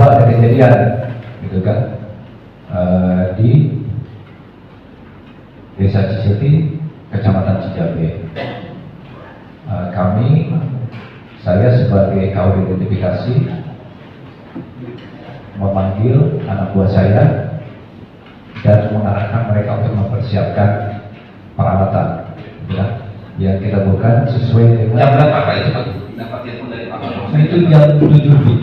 bahwa ada kejadian, gitu kan, di Desa Ciseti, Kecamatan Cijabe. Saya sebagai kawan identifikasi memanggil anak buah saya dan mengarahkan mereka untuk mempersiapkan peralatan, ya, yang kita bukan sesuai dengan jam berapa Pak itu Pak? Dapat telepon dari Pak? Itu jam 7 lebih.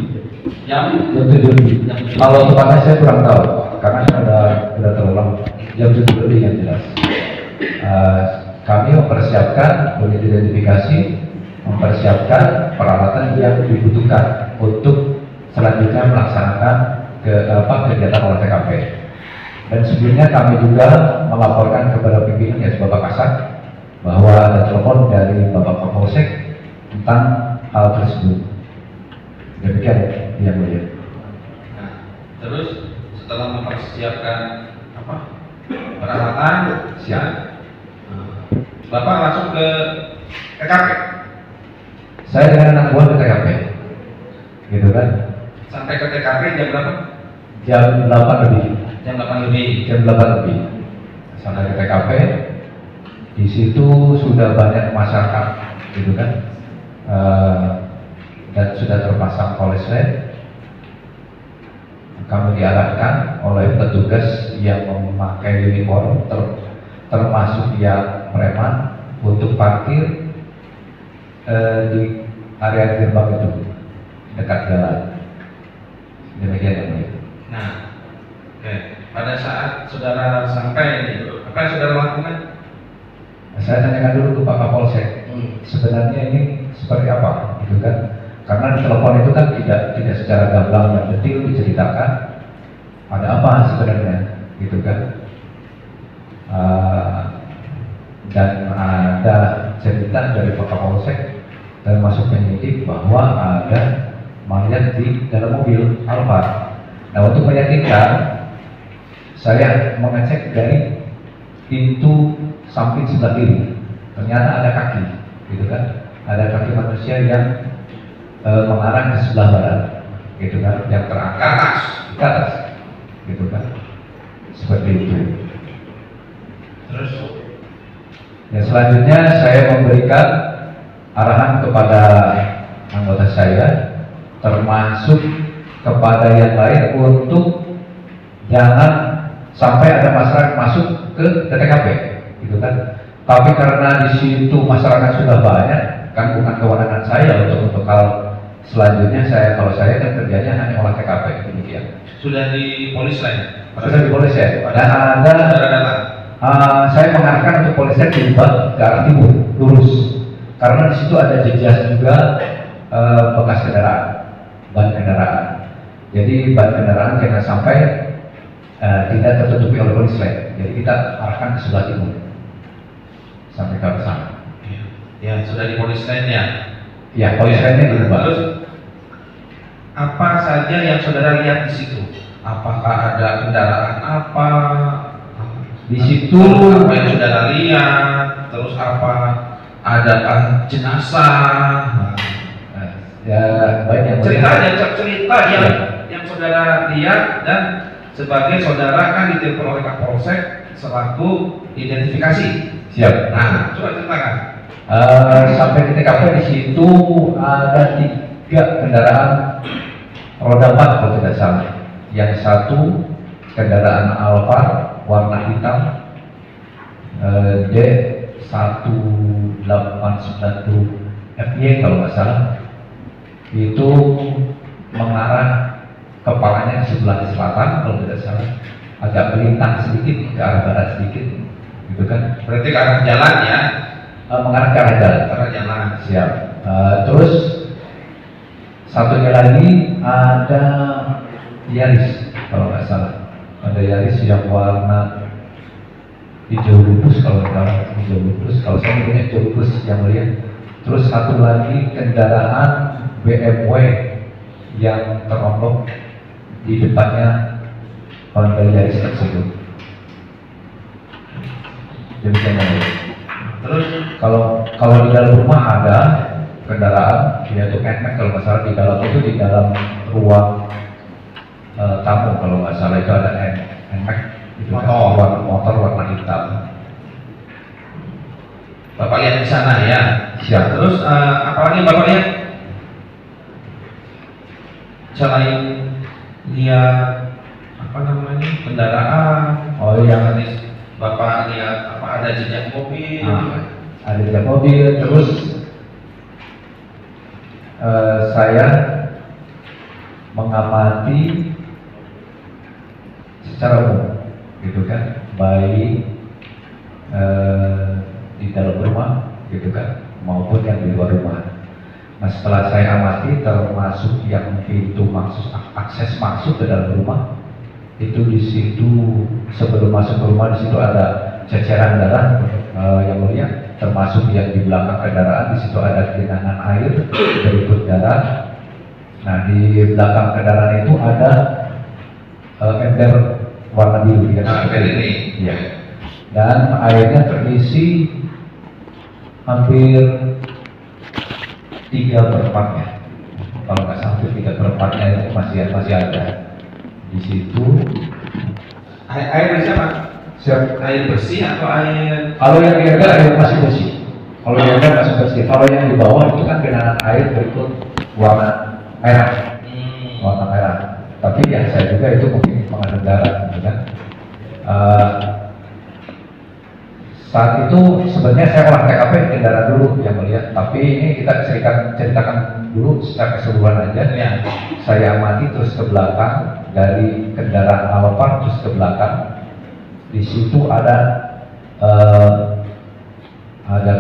Jam 7 lebih. Kalau tepatnya saya kurang tahu, karena sudah terlalu lama. Jam 7 lebih yang jelas. Kami mempersiapkan unit identifikasi, mempersiapkan peralatan yang dibutuhkan untuk selanjutnya melaksanakan kegiatan olah TKP. Dan sebelumnya kami juga melaporkan kepada pimpinan yaitu Bapak Kasat bahwa ada telepon dari Bapak Kapolsek tentang hal tersebut. Demikian yang mulia. Nah, terus setelah mempersiapkan peralatan, siap, Bapak langsung ke TKP. Saya dengan anak buah ke TKP, gitu kan? Sampai ke TKP jam berapa? Jam 8 lebih. Jam 8 lebih. Jam 8 lebih. Sampai ke TKP. Di situ sudah banyak masyarakat, gitu kan? Dan sudah terpasang polisi. Kami diarahkan oleh petugas yang memakai uniform, termasuk yang preman, untuk parkir di area gerbang itu dekat jalan. Demikian yang mulia. Nah, oke. Pada saat saudara sampai, apa yang saudara lakukan? Saya tanyakan dulu ke Pak Kapolsek, sebenarnya ini seperti apa, gitu kan? Karena di telepon itu kan tidak secara gamblang dan detail diceritakan ada apa sebenarnya, gitu kan? Dan ada cerita dari Pak Kapolsek termasuk penyidik bahwa ada mayat di dalam mobil Alphard. Nah, untuk meyakinkan, saya mengecek dari pintu samping sebelah kiri. Ternyata ada kaki, gitu kan? Ada kaki manusia yang mengarah ke sebelah barat, gitu kan? Yang terangkat ke atas, gitu kan? Seperti itu. Terus? Ya, selanjutnya saya memberikan arahan kepada anggota saya, termasuk kepada yang lain untuk jangan sampai ada masyarakat masuk ke TKP, gitu kan? Tapi karena di situ masyarakat sudah banyak, kan bukan kewenangan saya untuk hal selanjutnya. Kalau saya kan kerjanya hanya olah TKP, demikian. Sudah di polis lain? Sudah di polis ya. Dan saya mengarahkan untuk polisi di ke arah timur, lurus. Karena di situ ada jejak juga bekas kendaraan, ban kendaraan. Jadi ban kendaraan jangan sampai tidak tertutupi oleh polis lain. Jadi kita arahkan ke sebelah timur sampai ke sana. Ya, sudah di polis lain ya. Ya, polis lainnya di luar. Terus apa saja yang saudara lihat di situ? Apakah ada kendaraan apa? Di situ apa yang saudara lihat? Terus apa? Ada jenazah? Ya, baik yang cerita yang saudara lihat, dan sebagai saudara kan ditelepon oleh Kapolsek selaku identifikasi. Siap. Nah, coba ceritakan. Sampai di TKP di situ ada 3 kendaraan roda 4 kalau tidak salah. Yang satu kendaraan Alphard warna hitam D1890 FY kalau nggak salah. Itu mengarah kepalanya ke sebelah selatan kalau tidak salah, agak melintang sedikit ke arah barat sedikit, gitu kan? Berarti ke arah jalan ya? Mengarah ke arah jalan. Ke arah jalan. Siap. Terus satunya lagi ada Yaris kalau nggak salah. Ada Yaris yang warna hijau lupus kalau nggak salah, hijau lupus. Kalau saya punya hijau lupus yang mulia. Terus satu lagi kendaraan BMW yang terombok di depannya Honda Yaris tersebut. Demikian yang mulia. Terus kalau di dalam rumah ada kendaraan yaitu Max kalau nggak salah, di dalam itu di dalam ruang tamu kalau nggak salah itu ada NMAX itu kan, motor warna hitam. Bapak lihat di sana ya. Siap. Terus apalagi Bapak lihat selain lihat apa namanya kendaraan? Oh yang Bapak lihat apa ada jejak mobil? ada jejak mobil. Terus saya mengamati secara umum, gitu kan, baik di dalam rumah, gitu kan, maupun yang di luar rumah. Nah setelah saya amati, termasuk yang pintu akses masuk ke dalam rumah, itu di situ sebelum masuk ke rumah di situ ada ceceran darah yang mulia, termasuk yang di belakang kendaraan di situ ada genangan air berikut darah. Nah di belakang kendaraan itu ada ember warna biru ya. Ini. Iya. Dan airnya terisi hampir 3/4-nya. Kalau nggak sampai 3/4-nya itu masih ada di situ. Air siapa? Siap. Air bersih atau air? Kalau yang di atas air masih bersih. Kalau yang di atas masih bersih. Kalau yang di bawah itu kan genangan air berikut warna merah. Warna merah. Tapi yang saya juga itu mungkin pengadaan darah, gitu kan. Saat itu sebenarnya saya olah TKP kendaraan dulu yang melihat, tapi ini kita ceritakan dulu secara keseluruhan aja. Ya. Saya amati terus ke belakang dari kendaraan Alphard terus ke belakang. Di situ ada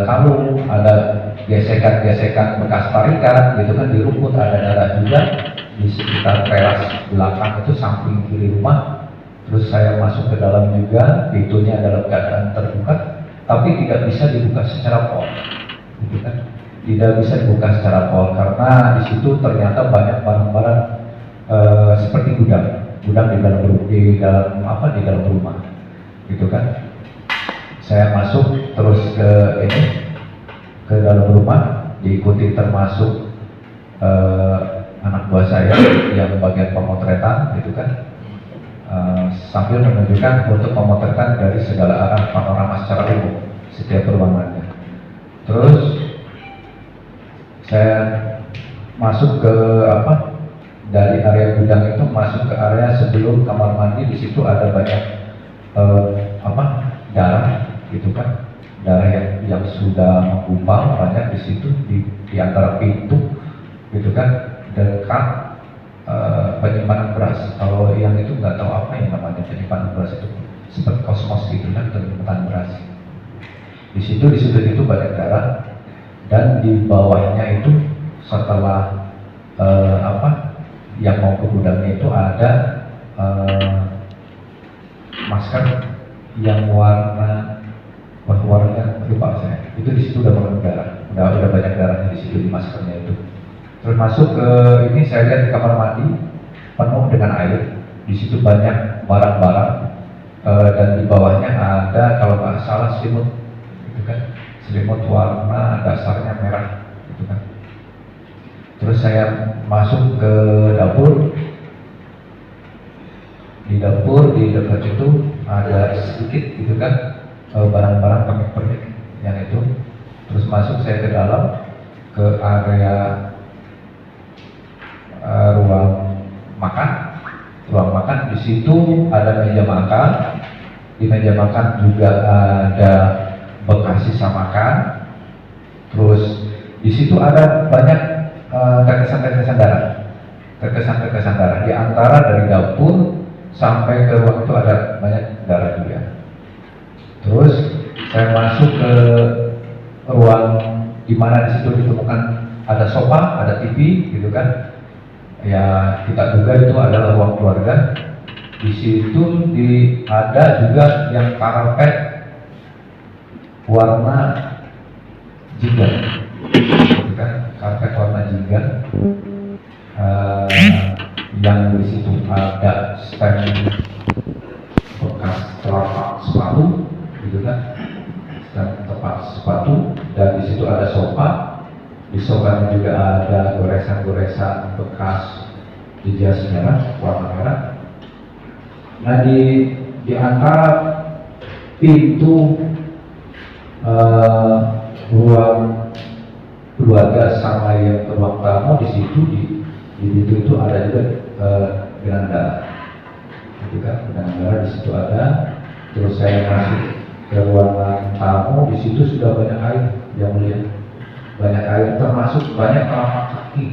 kalung, ada gesekan-gesekan bekas tarikan, gitu kan, di rumput ada darah juga di sekitar teras belakang itu samping kiri rumah. Terus saya masuk ke dalam juga, pintunya dalam keadaan terbuka, tapi tidak bisa dibuka secara pol, gitu kan? Tidak bisa dibuka secara pol karena di situ ternyata banyak barang-barang seperti gudang di dalam rumah, gitu kan? Saya masuk terus ke dalam rumah, diikuti termasuk anak buah saya yang bagian pemotretan, gitu kan? Sambil menunjukkan untuk pemotretan dari segala arah panorama secara umum setiap ruangannya. Terus saya masuk ke dari area gudang itu masuk ke area sebelum kamar mandi. Di situ ada banyak darah, gitu kan, darah yang sudah menggumpal banyak di situ di antara pintu, gitu kan, dekat penyimpanan beras. Kalau yang itu nggak tahu apa yang namanya penyimpanan beras itu, seperti kosmos gitu kan, penyimpanan beras. Di situ itu banyak darah, dan di bawahnya itu setelah yang mau ke gudangnya itu ada masker yang warnanya lupa saya. Itu di situ udah banyak darah, udah banyak darahnya di situ di maskernya itu. Terus masuk ke ini saya lihat di kamar mandi penuh dengan air. Di situ banyak barang-barang dan di bawahnya ada kalau nggak salah selimut, gitu kan, selimut warna dasarnya merah, gitu kan. Terus saya masuk ke dapur. Di dapur di dekat itu ada sedikit, gitu kan, barang-barang pernik-pernik yang itu. Terus masuk saya ke dalam ke area ruang makan. Di situ ada meja makan. Di meja makan juga ada bekas sisa makan. Terus di situ ada banyak tetesan-tetesan darah. Di antara dari dapur sampai ke ruang itu ada banyak darah juga. Terus saya masuk ke ruang di mana di situ ditemukan ada sofa, ada TV, gitu kan. Ya kita duga itu adalah ruang keluarga. Di situ ada juga yang karpet warna jingga, gitu kan, karpet warna jingga. Yang di situ ada stand bekas telapak sepatu, gitu kan, stand telapak sepatu, dan di situ ada sofa. Di sofanya juga ada goresan-goresan bekas jas merah, warna merah. Nah di antara pintu ruang keluarga sama yang ruang tamu di situ di pintu itu ada juga genangan darah, itu kan genangan darah di situ ada. Terus saya masuk ke ruangan tamu, di situ sudah banyak air yang mulia, banyak air termasuk banyak telapak kaki,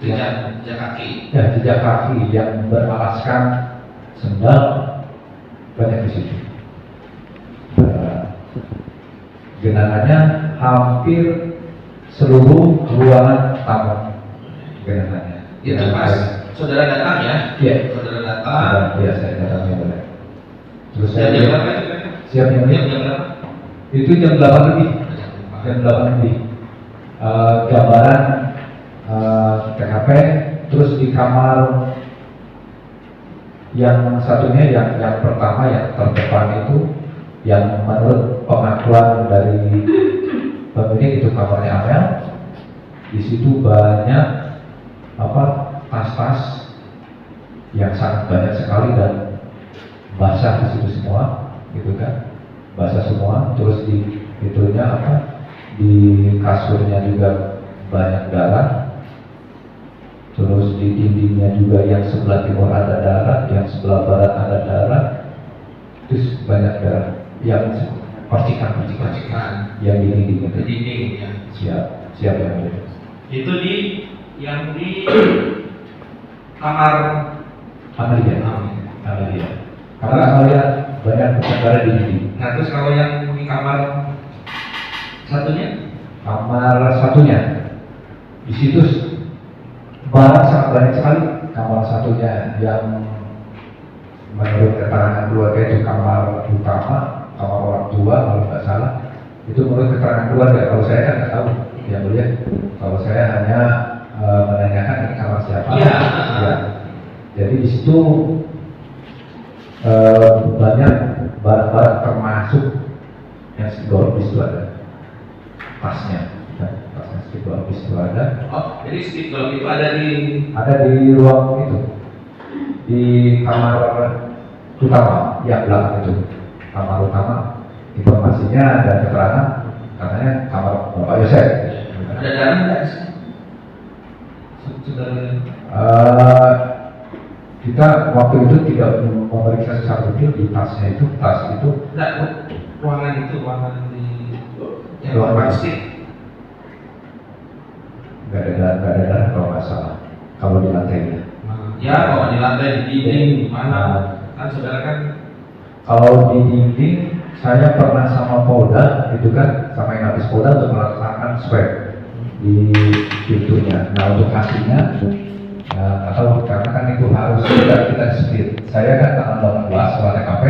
Jejak kaki. ya jejak kaki yang beralaskan sendal banyak di situ. Genangannya hampir seluruh ruangan tamu genangannya. Itu pas saudara datang ya? Iya. Saudara datang. Iya, saya datangnya boleh. Terus Jam saya berapa itu? siap yang Jam berapa? itu jam 8 lebih. Jam 8 lebih. Gambaran TKP, terus di kamar yang satunya yang pertama yang terdepan itu yang menurut pengakuan dari pemilik itu kamarnya Amel. Di situ banyak tas-tas yang sangat banyak sekali dan basah di situ semua, gitu kan, basah semua. Terus di itunya di kasurnya juga banyak darah. Terus di dindingnya juga yang sebelah timur ada darah, yang sebelah barat ada darah. Terus banyak darah yang percikan yang di dinding itu. Dinding ya. Siap yang mulia. Itu yang di kamar Amalia. Karena Amalia banyak darah di dinding. Nah, terus kalau yang di kamar satunya? Kamar satunya di situ barang sangat banyak sekali. Kamar satunya yang menurut keterangan keluarga itu kamar utama, kamar orang tua kalau nggak salah. Itu menurut keterangan keluarga. Kalau saya kan nggak tahu, yang mulia. Kalau saya hanya menanyakan ini kamar siapa. Iya. Ya. Jadi di situ banyak barang-barang termasuk yang psikologis itu ada. Tasnya psikologis itu ada. Oh, jadi psikologis itu ada di ruang itu, di kamar utama yang belakang itu, kamar utama. Informasinya dan keterangan katanya kamar Bapak Yosef. Ada darah nggak di sini? Kita waktu itu tidak memeriksa secara detail di tas itu. Enggak, ruangan di yang Ruangan. plastik. Nggak ada darah kalau nggak salah. Kalau di lantainya. Ya, kalau di lantai, di dinding, di mana? Kan saudara kan Kalau di dinding, saya pernah sama Polda, itu kan sama Inafis Polda untuk melaksanakan swab di pintunya. Nah untuk hasilnya, atau karena kan itu harus kita split. Saya kan tanggal 18 setelah TKP,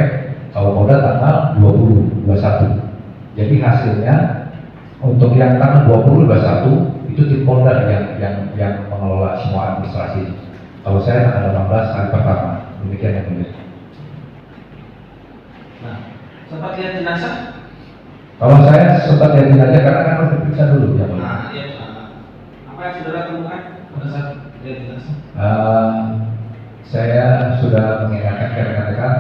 kalau Polda tanggal 20, 21. Jadi hasilnya untuk yang tanggal 20, 21 itu tim Polda yang mengelola semua administrasi. Kalau saya tanggal 18 hari pertama, demikian yang mulia. nah, sempat lihat jenazah? Kalau saya sempat lihat jenazah karena kan harus diperiksa dulu ya. Nah, iya. Apa yang saudara temukan pada saat lihat jenazah? Saya sudah mengingatkan ke rekan-rekan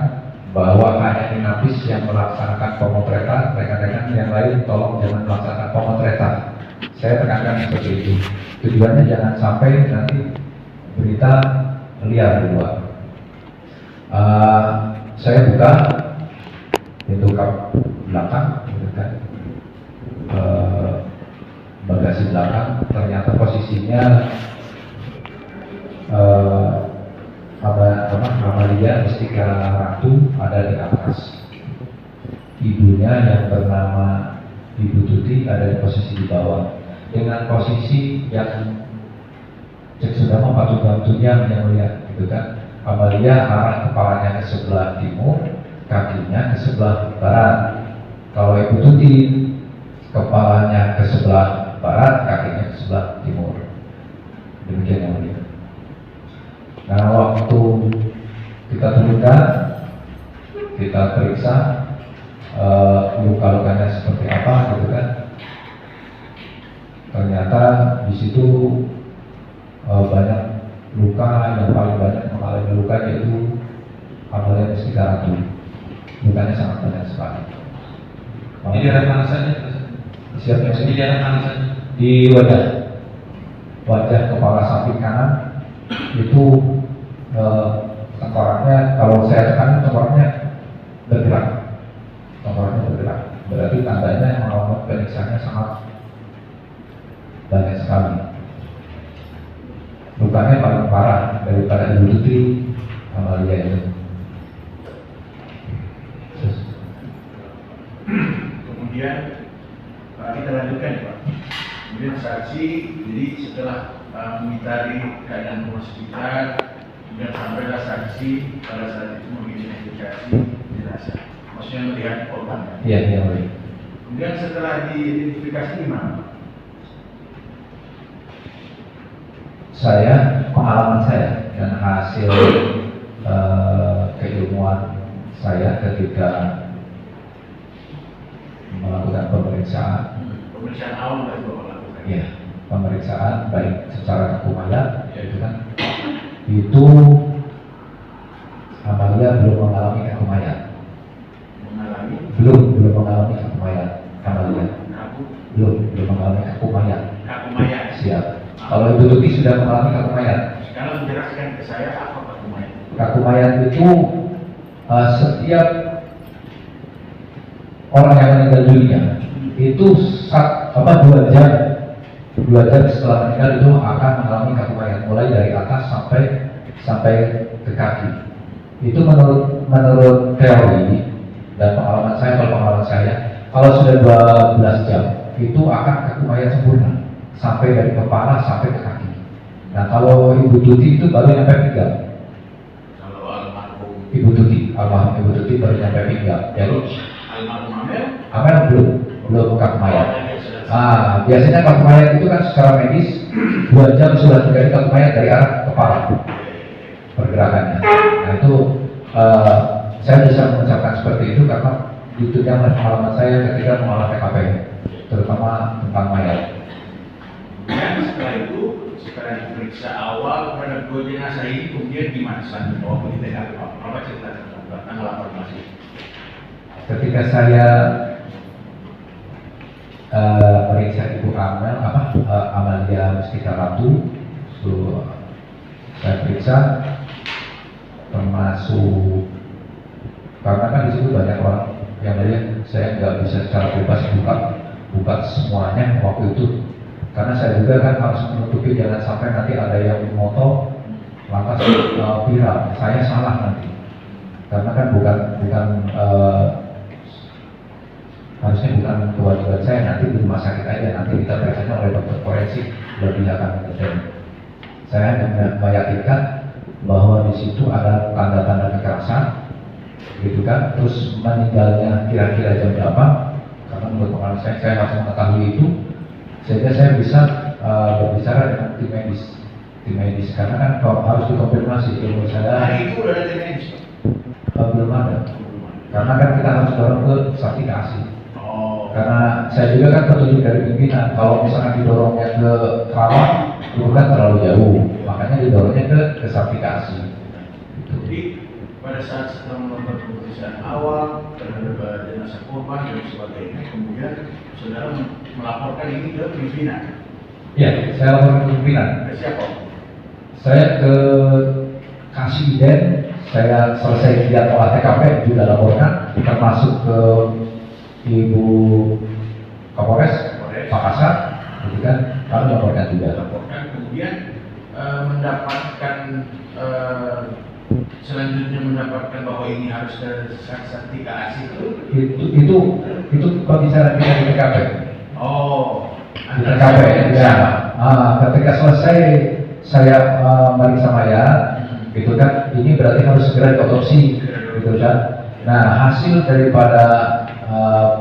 bahwa hanya Inafis yang melaksanakan pemotretan, rekan-rekan yang lain tolong jangan melaksanakan pemotretan. Saya tekankan seperti itu. Tujuannya jangan sampai nanti berita liar di luar. Saya buka pintu belakang, gitu kan. Bagasi belakang, ternyata posisinya Amalia Mustika Ratu ada di atas. Ibunya yang bernama Ibu Tuti ada di posisi di bawah. Dengan posisi yang cek sudah patut bantunya yang melihat, gitu kan. Amalia arah kepalanya ke sebelah timur, kakinya ke sebelah barat. Kalau Ibu Tuti kepalanya ke sebelah barat, kakinya ke sebelah timur. Demikian yang mulia. Nah waktu kita turunkan, kita periksa luka-lukanya seperti apa, gitu kan. Ternyata di situ banyak luka, yang paling banyak mengalami luka yaitu Amalia Mustika Ratu. Lukanya sangat banyak sekali. Di daerah mana saja? Siapnya Di daerah mana saja? di wajah kepala samping kanan itu tengkoraknya, kalau saya tekan tengkoraknya bergerak, berarti tandanya mengalami penyiksaannya sangat banyak sekali. Lukanya paling parah daripada Ibu Tuti Amalia ini. Kemudian kita lanjutkan ya Pak. Kemudian saksi, jadi setelah mengitari keadaan hospital, kemudian sampailah saksi pada saat itu mengidentifikasi jenazah. Maksudnya melihat korban. Iya, iya, boleh. Kemudian setelah diidentifikasi gimana? Saya, pengalaman saya dan hasil keilmuan saya ketika melakukan pemeriksaan. Pemeriksaan awal dari Bapak lakukan. Iya, pemeriksaan baik secara kaku mayat, yaitu kan itu Amalia belum mengalami kaku mayat. Mengalami Belum mengalami kaku mayat. Amalia kaku belum mengalami kaku mayat. mayat. Siap. Kalau Ibu Tuti sudah mengalami kaku mayat. Sekarang menjelaskan ke saya apa kaku mayat. Kaku mayat itu setiap orang yang meninggal dunia itu 2 jam setelah meninggal itu akan mengalami kaku mayat, mulai dari atas sampai ke kaki. Itu menurut teori dan pengalaman saya, kalau sudah 12 jam itu akan kaku mayat sempurna sampai dari kepala sampai ke kaki. Nah, kalau Ibu Tuti itu baru sampai pinggang. Kalau almarhum Ibu Tuti baru sampai pinggang. Jadi almarhum Amel, Amel belum kaku mayat. Biasanya kaku mayat itu kan secara medis 2 jam sudah terjadi kaku mayat dari arah kepala pergerakannya. Nah itu saya bisa mengucapkan seperti itu karena ditunjang oleh pengalaman saya ketika mengolah TKP, terutama tentang mayat. dan setelah itu setelah diperiksa awal terhadap 2 jenazah ini, kemudian gimana selanjutnya waktu di TKP apa cerita tanggal 18? Ketika saya periksa Ibu Amel, Amalia Mustika Ratu, saya periksa termasuk karena kan di situ banyak orang yang melihat, saya nggak bisa secara bebas buka semuanya waktu itu, karena saya juga kan harus menutupi jangan sampai nanti ada yang moto lantas viral, saya salah nanti, karena kan bukan harusnya bukan kewajiban saya nanti di rumah sakit aja, nanti kita periksa oleh dokter forensik lebih akan terjadi. Saya hanya meyakinkan bahwa di situ ada tanda-tanda kekerasan, gitu kan. Terus meninggalnya kira-kira jam berapa? Karena menurut pengalaman saya harus mengetahui itu, sehingga saya bisa berbicara dengan tim medis, karena kan kalau harus dikonfirmasi ilmu saya. Hari itu udah ada tim medis? Belum ada, karena kan kita harus dorong ke sertifikasi. Karena saya juga kan petunjuk dari pimpinan, kalau misalkan didorongnya ke Kerawang itu kan terlalu jauh, makanya didorongnya ke sertifikasi. Jadi pada saat setelah melakukan pemeriksaan awal terhadap jenazah korban dan sebagainya, kemudian saudara melaporkan ini ke pimpinan. Iya, saya laporkan ke pimpinan. Ke siapa? Saya ke Kasiden, saya selesai lihat olah TKP juga laporkan, termasuk ke Ibu Kapolres Makassar, gitu kan, kami laporkan juga. Laporkan, kemudian mendapatkan selanjutnya mendapatkan bahwa ini harus sertifikasi itu pembicaraan kita di TKP. Oh, Di TKP, ya. Ketika selesai saya meriksa mayat, gitu kan, ini berarti harus segera diotopsi, gitu kan. Nah, hasil daripada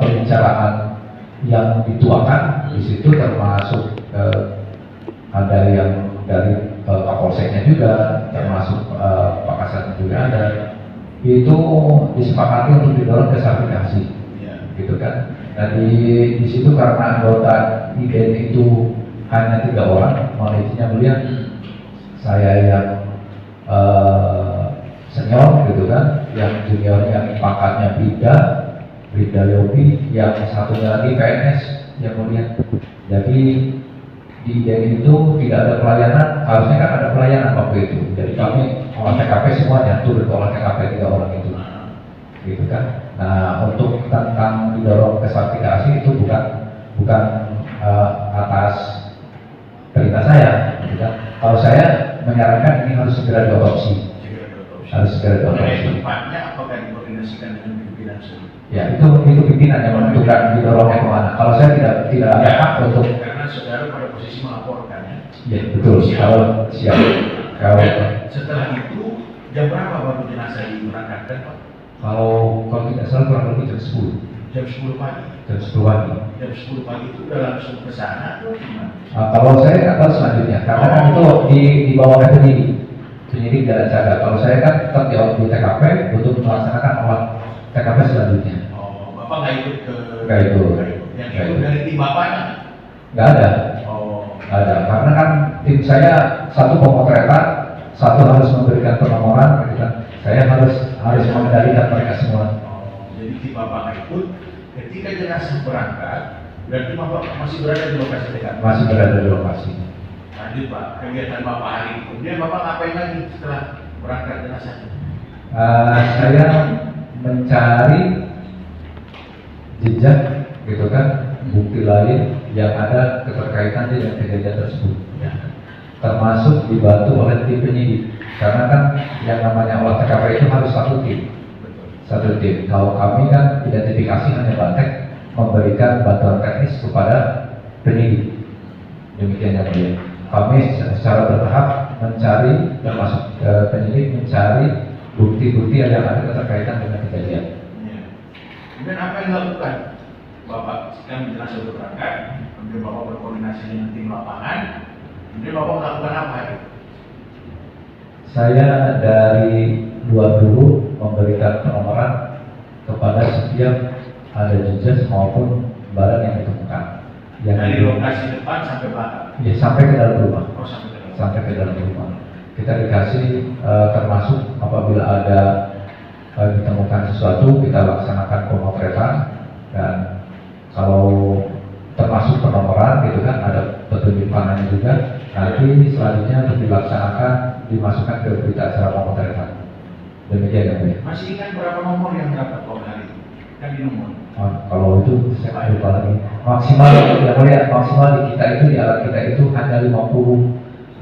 pembicaraan yang dituangkan di situ termasuk ada yang dari Kapolseknya juga, termasuk Pak Kasat juga ada, itu disepakati untuk didorong ke sertifikasi, gitu kan. Nah di situ karena anggota IDN itu hanya 3 orang, mohon izinnya mulia, saya yang senior, gitu gitu kan, yang juniornya pangkatnya Bribda Yopi, yang satunya lagi PNS yang mulia. Jadi di Denny itu tidak ada pelayanan, harusnya kan ada pelayanan waktu itu. Jadi kami olah TKP semuanya turun ke olah TKP 3 orang itu, gitu kan. Nah, untuk tentang didorong ke sertifikasi itu bukan atas perintah saya, gitu kan. Kalau saya menyarankan ini harus segera diotopsi. Harus segera diotopsi. Tempatnya apakah dikoordinasikan dengan pimpinan sendiri? Ya, itu pimpinan yang menentukan didorongnya kemana. Kalau saya tidak ada hak untuk. Karena saudara pada posisi melaporkan ya. Ya betul. Kalau siap. Kalau Setelah itu jam berapa baru jenazah diberangkatkan Pak? kalau tidak salah kurang lebih jam 10. Jam 10 pagi. Jam 10 pagi. Jam 10 pagi itu udah langsung ke sana atau gimana? Kalau saya nggak tahu selanjutnya, karena kan itu di bawah penyidik jalan jaga. Kalau saya kan tetap di TKP untuk melaksanakan olah TKP selanjutnya. Oh, Bapak nggak ikut ke? Nggak ikut. Yang Nggak ikut ikut. dari tim Bapaknya? Nggak ada. Oh, Nggak ada. Karena kan tim saya satu pemotretan, satu harus memberikan penomoran, gitu kan. Saya harus mengendalikan mereka semua. jadi tim Bapak nggak ikut. Ketika jenazah berangkat, berarti Bapak masih berada di lokasi TKP? Masih berada di lokasi. Lanjut Pak, kegiatan Bapak hari itu. Kemudian Bapak ngapain lagi setelah berangkat jenazahnya? Saya mencari jejak, gitu kan, bukti lain yang ada keterkaitan dengan kejadian tersebut. Ya. Termasuk dibantu oleh tim penyidik, karena kan yang namanya olah TKP itu harus satu tim. Betul. Satu tim. Kalau kami kan identifikasi hanya Bantek memberikan bantuan teknis kepada penyidik. Demikian yang mulia. Kami secara bertahap mencari, termasuk penyidik mencari bukti-bukti yang ada keterkaitan dengan kejadian. Ya. Kemudian apa yang dilakukan? Bapak kan jenazah sudah berangkat, kemudian Bapak berkoordinasi dengan tim lapangan, kemudian Bapak melakukan apa? Saya dari luar dulu memberikan penomoran kepada setiap ada jejak maupun barang yang ditemukan. Dari lokasi depan sampai belakang. Ya, sampai ke dalam rumah. Oh, sampai ke dalam. Sampai ke dalam rumah. Kita dikasih termasuk apabila ada ditemukan sesuatu, kita laksanakan pemotretan, dan kalau termasuk penomoran gitu kan, ada petunjuk panahnya juga. Nanti selanjutnya untuk dilaksanakan, dimasukkan ke berita acara pemotretan. Demikian ya, Pak. Masih ingat berapa nomor yang dapat pada hari itu? Kan di nomor. Kalau itu saya lupa lagi. Maksimal yang mulia, maksimal di kita itu, di alat kita itu hanya 50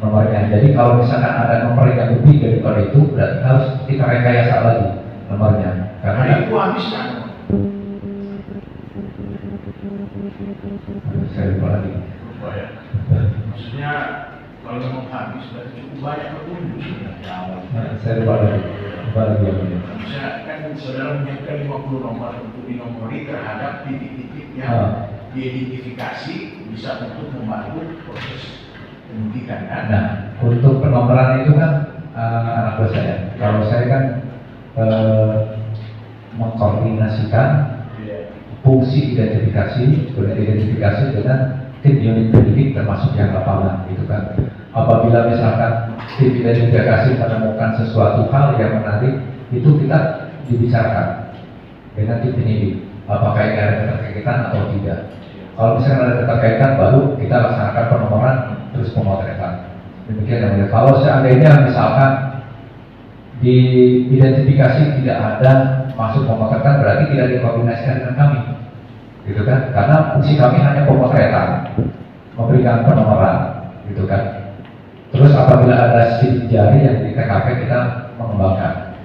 nomornya. Jadi kalau misalkan ada nomor yang lebih daripada itu, berarti harus kita rekayasa lagi nomornya. Karena Hari itu habis kan? saya lupa lagi. Lupa ya. Maksudnya kalau memang habis berarti cukup banyak petunjuk sudah di awal. Saya lupa lagi. Lupa lagi yang mulia. Maksudnya kan saudara menyiapkan 50 nomor untuk dinomori terhadap titik-titik yang diidentifikasi bisa untuk membantu proses penyidikan kan? Nah, untuk penomoran itu kan anak buah saya. Kalau saya kan mengkoordinasikan fungsi identifikasi dengan tim unit pendidik termasuk yang lapangan, gitu kan. Apabila misalkan tim identifikasi menemukan sesuatu hal yang menarik, itu kita dibicarakan dengan tim penyidik. Apakah ini ada keterkaitan atau tidak? Kalau misalkan ada keterkaitan, baru kita laksanakan penomoran terus pemotretan. Demikian yang mulia. Kalau seandainya misalkan di identifikasi tidak ada masuk pemotretan, berarti tidak dikoordinasikan dengan kami, gitu kan? Karena fungsi kami hanya pemotretan, memberikan penomoran, gitu kan? Terus apabila ada sidik jari yang di TKP, kita mengembangkan.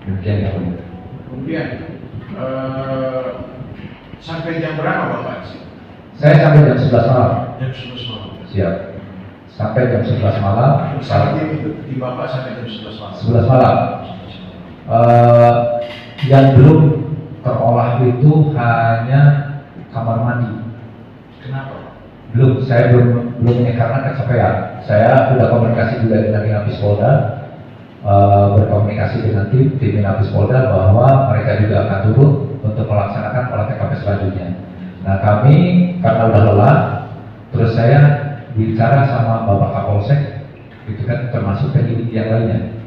Demikian yang mulia. Kemudian sampai jam berapa Bapak sih? Saya sampai jam 11 malam. Jam 11 malam. Siap. Sampai jam 11 malam. Saat itu di Bapak sampai jam 11 malam. 11 malam. Yang belum terolah itu hanya kamar mandi. Kenapa? Belum, saya belum ini karena kecapean. Saya sudah komunikasi juga dengan Inapis Polda, berkomunikasi dengan tim Inapis Polda bahwa mereka juga akan turun untuk melaksanakan olah TKP selanjutnya. Nah, kami karena udah lelah, terus saya bicara sama Bapak Kapolsek, itu kan termasuk penyidik yang lainnya.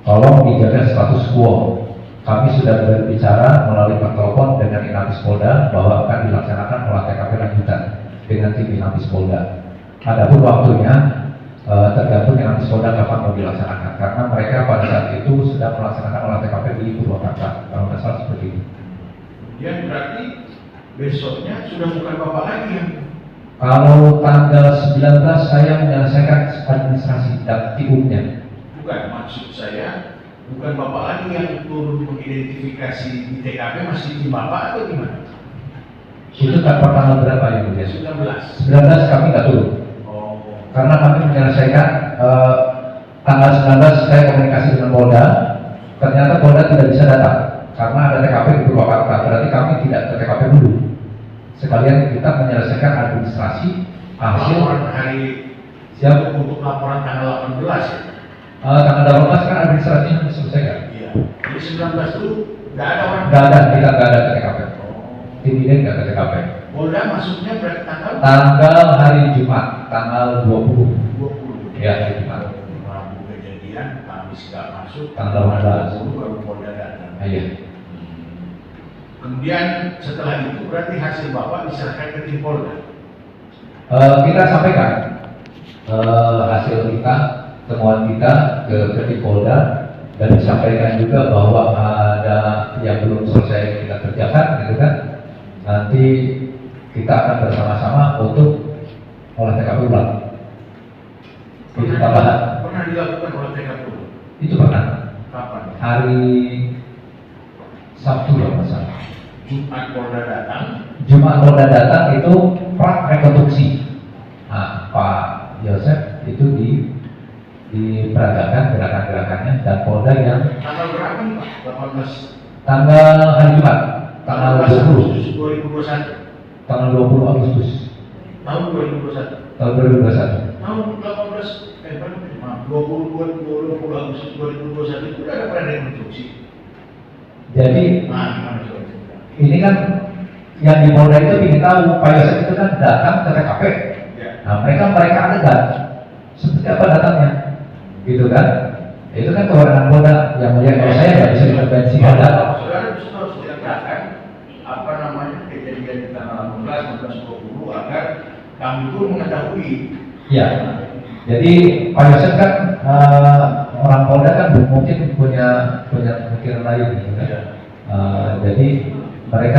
tolong dijaga status quo. Kami sudah berbicara melalui pertelepon dengan Inafis Polda bahwa akan dilaksanakan olah TKP lanjutan dengan tim Inafis Polda. Adapun waktunya tergantung Inafis Polda kapan mau dilaksanakan, karena mereka pada saat itu sedang melaksanakan olah TKP di Purwakarta, kalau nggak salah seperti itu. Yang berarti besoknya sudah bukan Bapak lagi yang Kalau tanggal 19 saya menyelesaikan administrasi dan timnya. bukan, maksud saya bukan Bapak lagi yang turun mengidentifikasi di TKP, masih di Bapak atau gimana? Itu kan tanggal berapa ya Bu? 19. 19 kami nggak turun. Oh, Karena kami menyelesaikan tanggal 19 saya komunikasi dengan Polda, ternyata Polda tidak bisa datang karena ada TKP di Purwakarta, berarti kami tidak ke TKP dulu. Sekalian kita menyelesaikan administrasi hasil laporan hari siap. untuk laporan tanggal 18 ya? Tanggal 18 kan administrasinya sudah selesai kan? Iya. Jadi 19 itu nggak ada orang. Nggak ada, kita nggak ada ke TKP. Tim ini nggak ke TKP. Polda masuknya berarti Tanggal hari Jumat, tanggal 20. 20. Ya, hari Jumat. Rabu kejadian, Kamis nggak masuk. Tanggal 18. 20 baru Polda datang. Iya. Kemudian setelah itu berarti hasil Bapak diserahkan ke tim Polda. Kita sampaikan hasil kita, temuan kita ke tim Polda, dan disampaikan juga bahwa ada yang belum selesai kita kerjakan, gitu kan? Nanti kita akan bersama-sama untuk olah TKP ulang. Itu tambahan. Pernah dilakukan oleh TKP? Itu pernah. Kapan? Hari Sabtu ya masalah. Jumat Polda datang. Jumat Polda datang itu pra rekonstruksi. Nah, Pak Yosef itu diperagakan gerakan-gerakannya, dan Polda yang Tanggal berapa nih Pak? 18. tanggal hari Jumat, tanggal 20, Agustus 2021. tanggal 20 Agustus Tahun 2021. tahun 2021. Tahun 18 maaf, 20 Agustus 2021 itu udah ada prarekonstruksi. Jadi Nah, gimana coba? ini kan yang di Polda itu ingin tahu Pak Yosef itu kan datang ke TKP. Ya. Nah, mereka adegan seperti apa datangnya, gitu kan? Itu kan kewenangan Polda yang mulia. Kalau saya nggak bisa intervensi Polda. Saudara bisa harus diletakkan apa namanya kejadian di tanggal 18, 19, 20 agar kami pun mengetahui. Ya, jadi Pak Yosef kan orang Polda kan mungkin punya pemikiran lain, gitu kan? Jadi mereka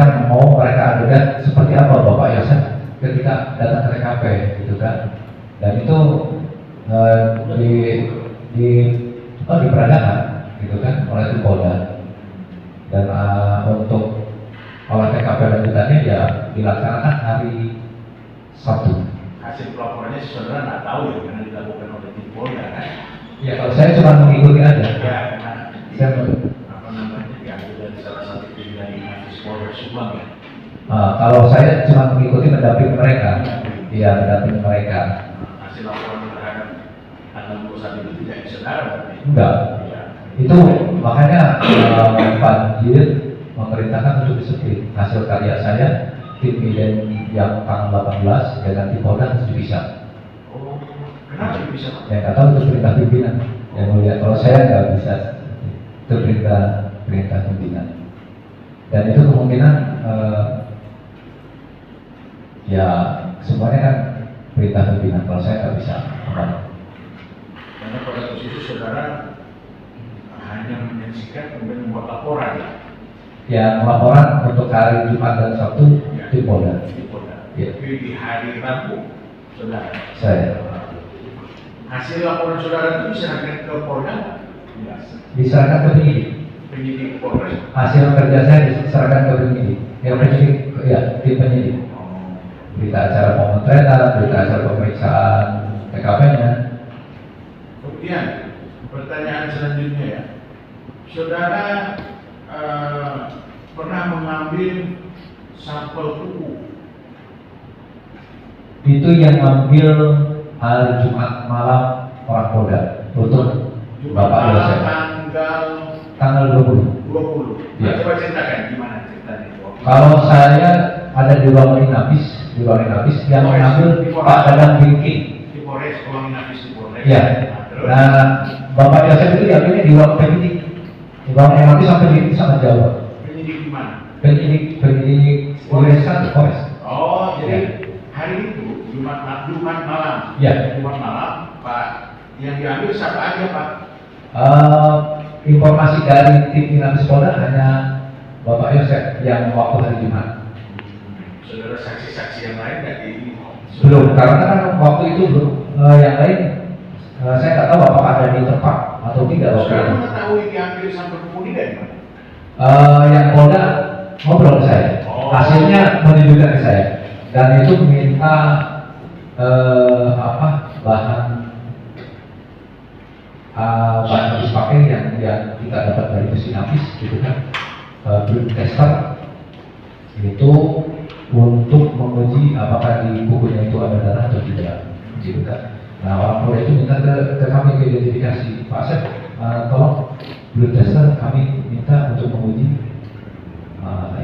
adegan seperti apa Bapak Yosef ketika datang ke TKP, gitu kan? Dan itu diperagakan, gitu kan, oleh tim Polda. Dan untuk olah TKP lanjutannya ya dilaksanakan hari Sabtu. Hasil pelaporannya saudara nggak tahu ya karena dilakukan oleh tim Polda kan? Ya, kalau saya cuma mengikuti aja. Ya, karena Saya apa namanya diambil dari salah satu tim dari Mabes Polres Subang ya. kalau saya cuma mengikuti mendampingi mereka, iya mendampingi mereka. Hasil laporan terhadap tanggal 21 itu tidak disaudara berarti. Enggak. Ya. Itu makanya Pak Jir memerintahkan untuk disiplin. Hasil karya saya, tim Iden yang tanggal 18 dengan tim Polda harus dipisah. Oh, kenapa bisa Pak? Yang kata untuk perintah pimpinan. Yang mulia, kalau saya nggak bisa, itu perintah pimpinan. Dan itu kemungkinan ya semuanya kan perintah pimpinan. Kalau saya nggak bisa. Karena pada posisi saudara hanya menyaksikan kemudian membuat laporan ya. Yang laporan untuk hari Jumat dan Sabtu di Polda. Di Polda. Ya. Tapi di hari Rabu saudara. Saya Hasil laporan saudara itu diserahkan ke Polda? Ya. diserahkan ke penyidik. Penyidik Polres. Hasil kerja saya diserahkan ke penyidik. Ya penyidik, ya tim penyidik. Oh. Berita acara pemotretan, berita acara pemeriksaan TKP-nya. Kemudian pertanyaan selanjutnya ya, saudara pernah mengambil sampel kuku? Itu yang ngambil hari Jumat malam orang Polda untuk Bapak Yosef. Tanggal 20. 20. Ya. Coba ceritakan gimana ceritanya. Kalau saya ada di ruang Inafis, yang mengambil Pak Dadang Bingking. Di Polres, Kolongi Nafis di Polres. Ya. Terus? Nah, Bapak Yosef itu yakinnya di ruang penyidik. Di ruang MRT sampai di sana jauh. Penyidik di mana? Penyidik Polres. Oh, jadi hari itu Jumat malam. Ya. Jumat malam, Pak, yang diambil siapa aja, Pak? Informasi dari tim Inafis Polda hanya Bapak Yosef yang waktu hari Jumat. Saudara saksi-saksi yang lain nggak di Belum, karena kan waktu itu belum. Yang lain saya nggak tahu apakah ada di tempat atau tidak. Saudara mengetahui diambil sampel kemudi dari mana? Yang Polda ngobrol ke saya, Oh. hasilnya menunjukkan ke saya, dan itu minta bahan habis pakai yang kita dapat dari mesin habis gitu kan, blood tester itu untuk menguji apakah di bukunya itu ada darah atau tidak gitu kan. Nah, orang Polda itu minta ke kami ke identifikasi, Pak Asep, tolong blood tester kami minta untuk menguji.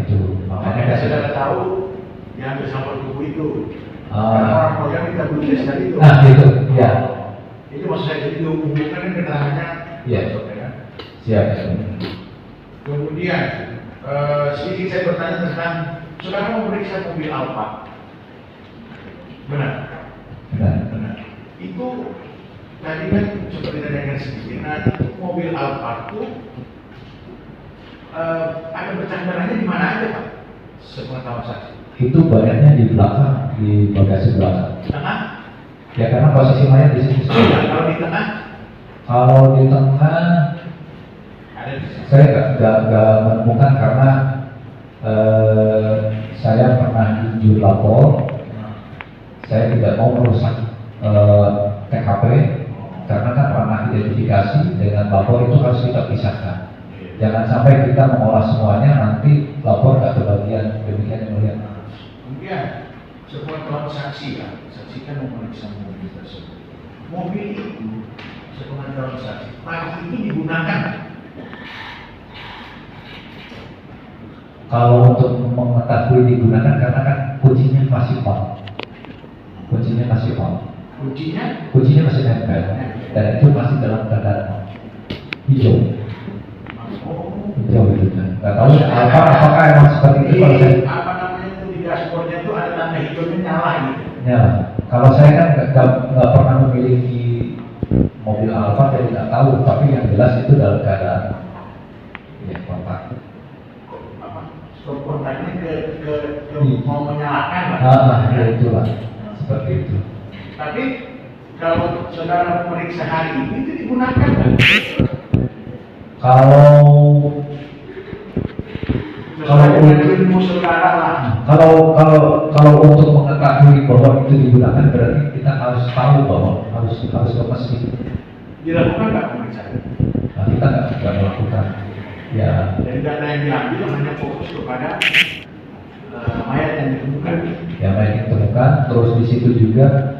Itu makanya Saudara tahu diambil sampel tubuh itu. Karena orang Polda minta blood tester itu. Nah, gitu, ya. Itu maksud saya, jadi dihubungkan kan keterangannya. Iya. Ya. Siap. Kemudian sedikit saya bertanya tentang saudara memeriksa mobil Alfa. Benar. Benar. Itu tadi kan seperti ditanyakan sedikit. Nah, itu mobil Alfa itu ada bercak darahnya di mana aja, Pak? Sepengetahuan saksi. Itu banyaknya di belakang, di bagasi belakang. Tengah? Ya karena posisi mayat di situ. Kalau di tengah Kalau di tengah, ada di sini. saya nggak menemukan karena saya pernah injur lapor. Saya tidak mau merusak TKP karena kan ranah identifikasi dengan lapor itu harus kita pisahkan. Jangan sampai kita mengolah semuanya nanti lapor nggak kebagian, demikian yang mulia. Kemudian sepengetahuan saksi ya, saksi kan memeriksa mobil tersebut. Mobil itu sepengetahuan saksi pagi itu digunakan. Kalau untuk mengetahui digunakan karena kan kuncinya masih on. Kuncinya masih nempel dan itu masih dalam keadaan hijau itu kan. Nggak tahu apakah emang seperti itu kalau saya. Apa namanya itu di dashboardnya itu ada tanda hijaunya nyala gitu. Ya, kalau saya kan nggak pernah memiliki mobil Alfa, jadi nggak tahu. Tapi yang jelas itu dalam keadaan ya kontak. Apa? Stop kontaknya ke mau menyalakan lah. Ya itulah seperti itu. Tapi kalau saudara memeriksa hari ini itu digunakan kan? Ilmu saudara lah. Kalau untuk mengetahui bahwa itu digunakan berarti kita harus tahu bahwa harus ke mesin. Dilakukan nggak pemeriksaan? Nah, kita nggak melakukan. Ya. Dari data yang diambil hanya fokus kepada mayat yang ditemukan. Ya, mayat yang ditemukan. Terus di situ juga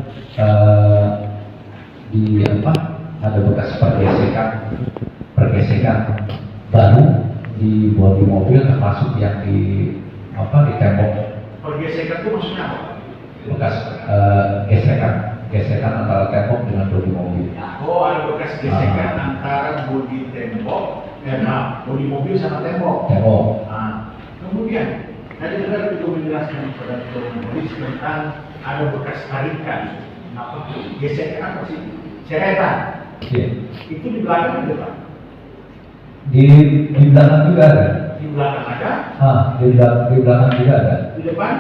ada bekas pergesekan baru di bodi mobil, termasuk yang di tembok. Pergesekan itu maksudnya apa? Bekas gesekan antara tembok dengan bodi mobil. Oh, ada bekas gesekan antara bodi tembok, bodi mobil sama tembok. Nah, kemudian tadi saudara juga menjelaskan kepada penulis tentang ada bekas tarikan. Apa tuh? Gesekan apa sih? Seretan. Iya. Itu di belakang juga, Pak. Di belakang juga ada. Di belakang ada. Di belakang juga ada. Di depan.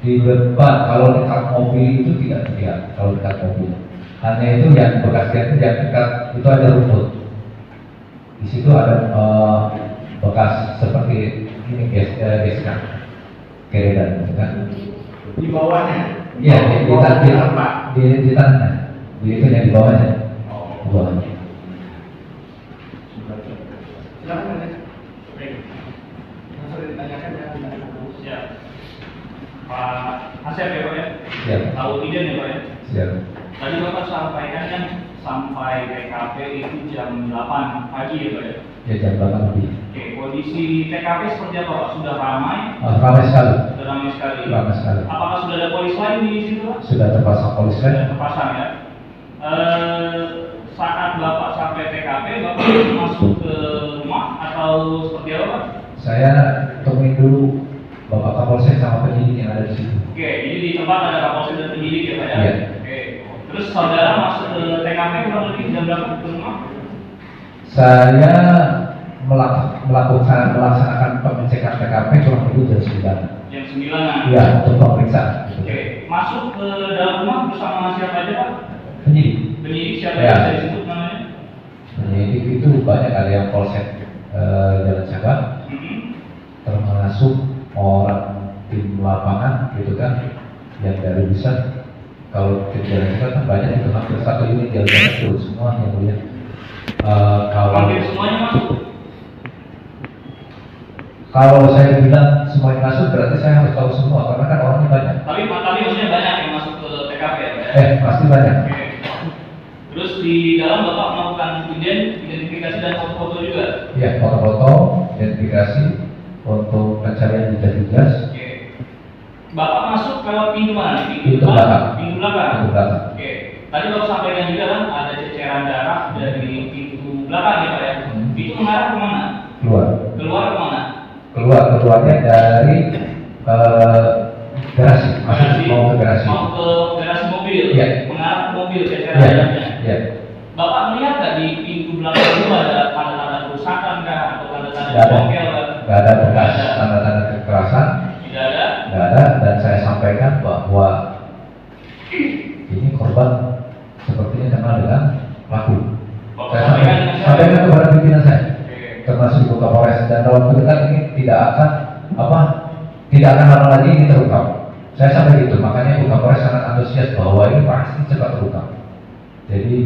Di depan kalau dekat mobil itu tidak terlihat. Kalau dekat mobil, hanya itu yang bekasnya itu yang dekat itu ada rumput. Di situ ada bekas seperti ini gesekan keredan, kan? Di bawahnya. Iya, di tanah. Di itu yang di bawahnya. Di bawahnya. Silakan. Baik. Langsung ditanyakan ya. Pak Asep ya Pak ya? Siap. Tahu ide ya Pak ya? Siap. Tadi Bapak sampaikan kan sampai TKP itu jam 8 pagi ya Pak ya? Ya, jam 8 lebih. Oke, kondisi TKP seperti apa Pak? Sudah ramai? Ramai sekali. Sudah ramai sekali. Ramai sekali. Apakah sudah ada polis lain di situ Pak? Sudah terpasang polis lain. Sudah terpasang ya. saat Bapak sampai TKP, Bapak masuk ke rumah atau seperti apa, Pak? Saya temuin dulu Bapak Kapolsek sama penyidik yang ada di situ. Oke, jadi di tempat ada Kapolsek dan penyidik ya, Pak ya? Iya. Oke. Terus saudara masuk ke TKP kurang lebih jam berapa ke rumah? Saya melaksanakan pengecekan TKP kurang lebih jam 9. Jam 9-an. Iya, untuk pemeriksaan. Oke. Masuk ke dalam rumah bersama siapa aja, Pak? Penyidik. Penyidik siapa Ya. yang bisa disebut namanya? Penyidik itu banyak, ada yang Polsek Jalan Sabang, termasuk orang tim lapangan gitu kan, yang dari bisa. Kalau tim Jalan Sabang kan banyak, itu hampir satu unit Jalan Sabang itu semua yang mulia. Hampir semuanya masuk. Kalau saya bilang semuanya masuk, berarti saya harus tahu semua, karena kan orangnya banyak. Tapi maksudnya banyak yang masuk ke TKP ya, Pak ya? Pasti banyak. Oke. Terus di dalam Bapak melakukan identifikasi dan foto-foto juga? Iya, foto-foto, identifikasi, untuk pencarian jejak-jejak. Oke. Bapak masuk lewat pintu mana? Pintu belakang. Pintu belakang? Pintu belakang. Oke. Tadi Bapak sampaikan juga kan ada ceceran darah dari pintu belakang ya, Pak ya? Itu mengarah ke mana? Keluar. Keluar ke mana? Keluarnya dari garasi, masuk mau ke garasi. Mau ke garasi mobil? Iya. Mengarah ke mobil ceceran Iya, darahnya? iya. Bapak melihat nggak di pintu belakang itu ada tanda-tanda kerusakan kah? Atau tanda-tanda Nggak ada. bengkel kah? Nggak ada bekas Nggak ada. tanda-tanda kekerasan, Tidak ada? nggak ada, dan saya sampaikan bahwa ini korban sepertinya kenal dengan pelaku. Bapak Saya sampaikan dengan siapa? sampaikan kepada pimpinan saya, Oke. termasuk Ibu Kapolres, dan dalam waktu dekat ini tidak akan lama lagi ini terungkap. Saya sampai gitu, makanya Ibu Kapolres sangat antusias bahwa ini pasti cepat terungkap. Jadi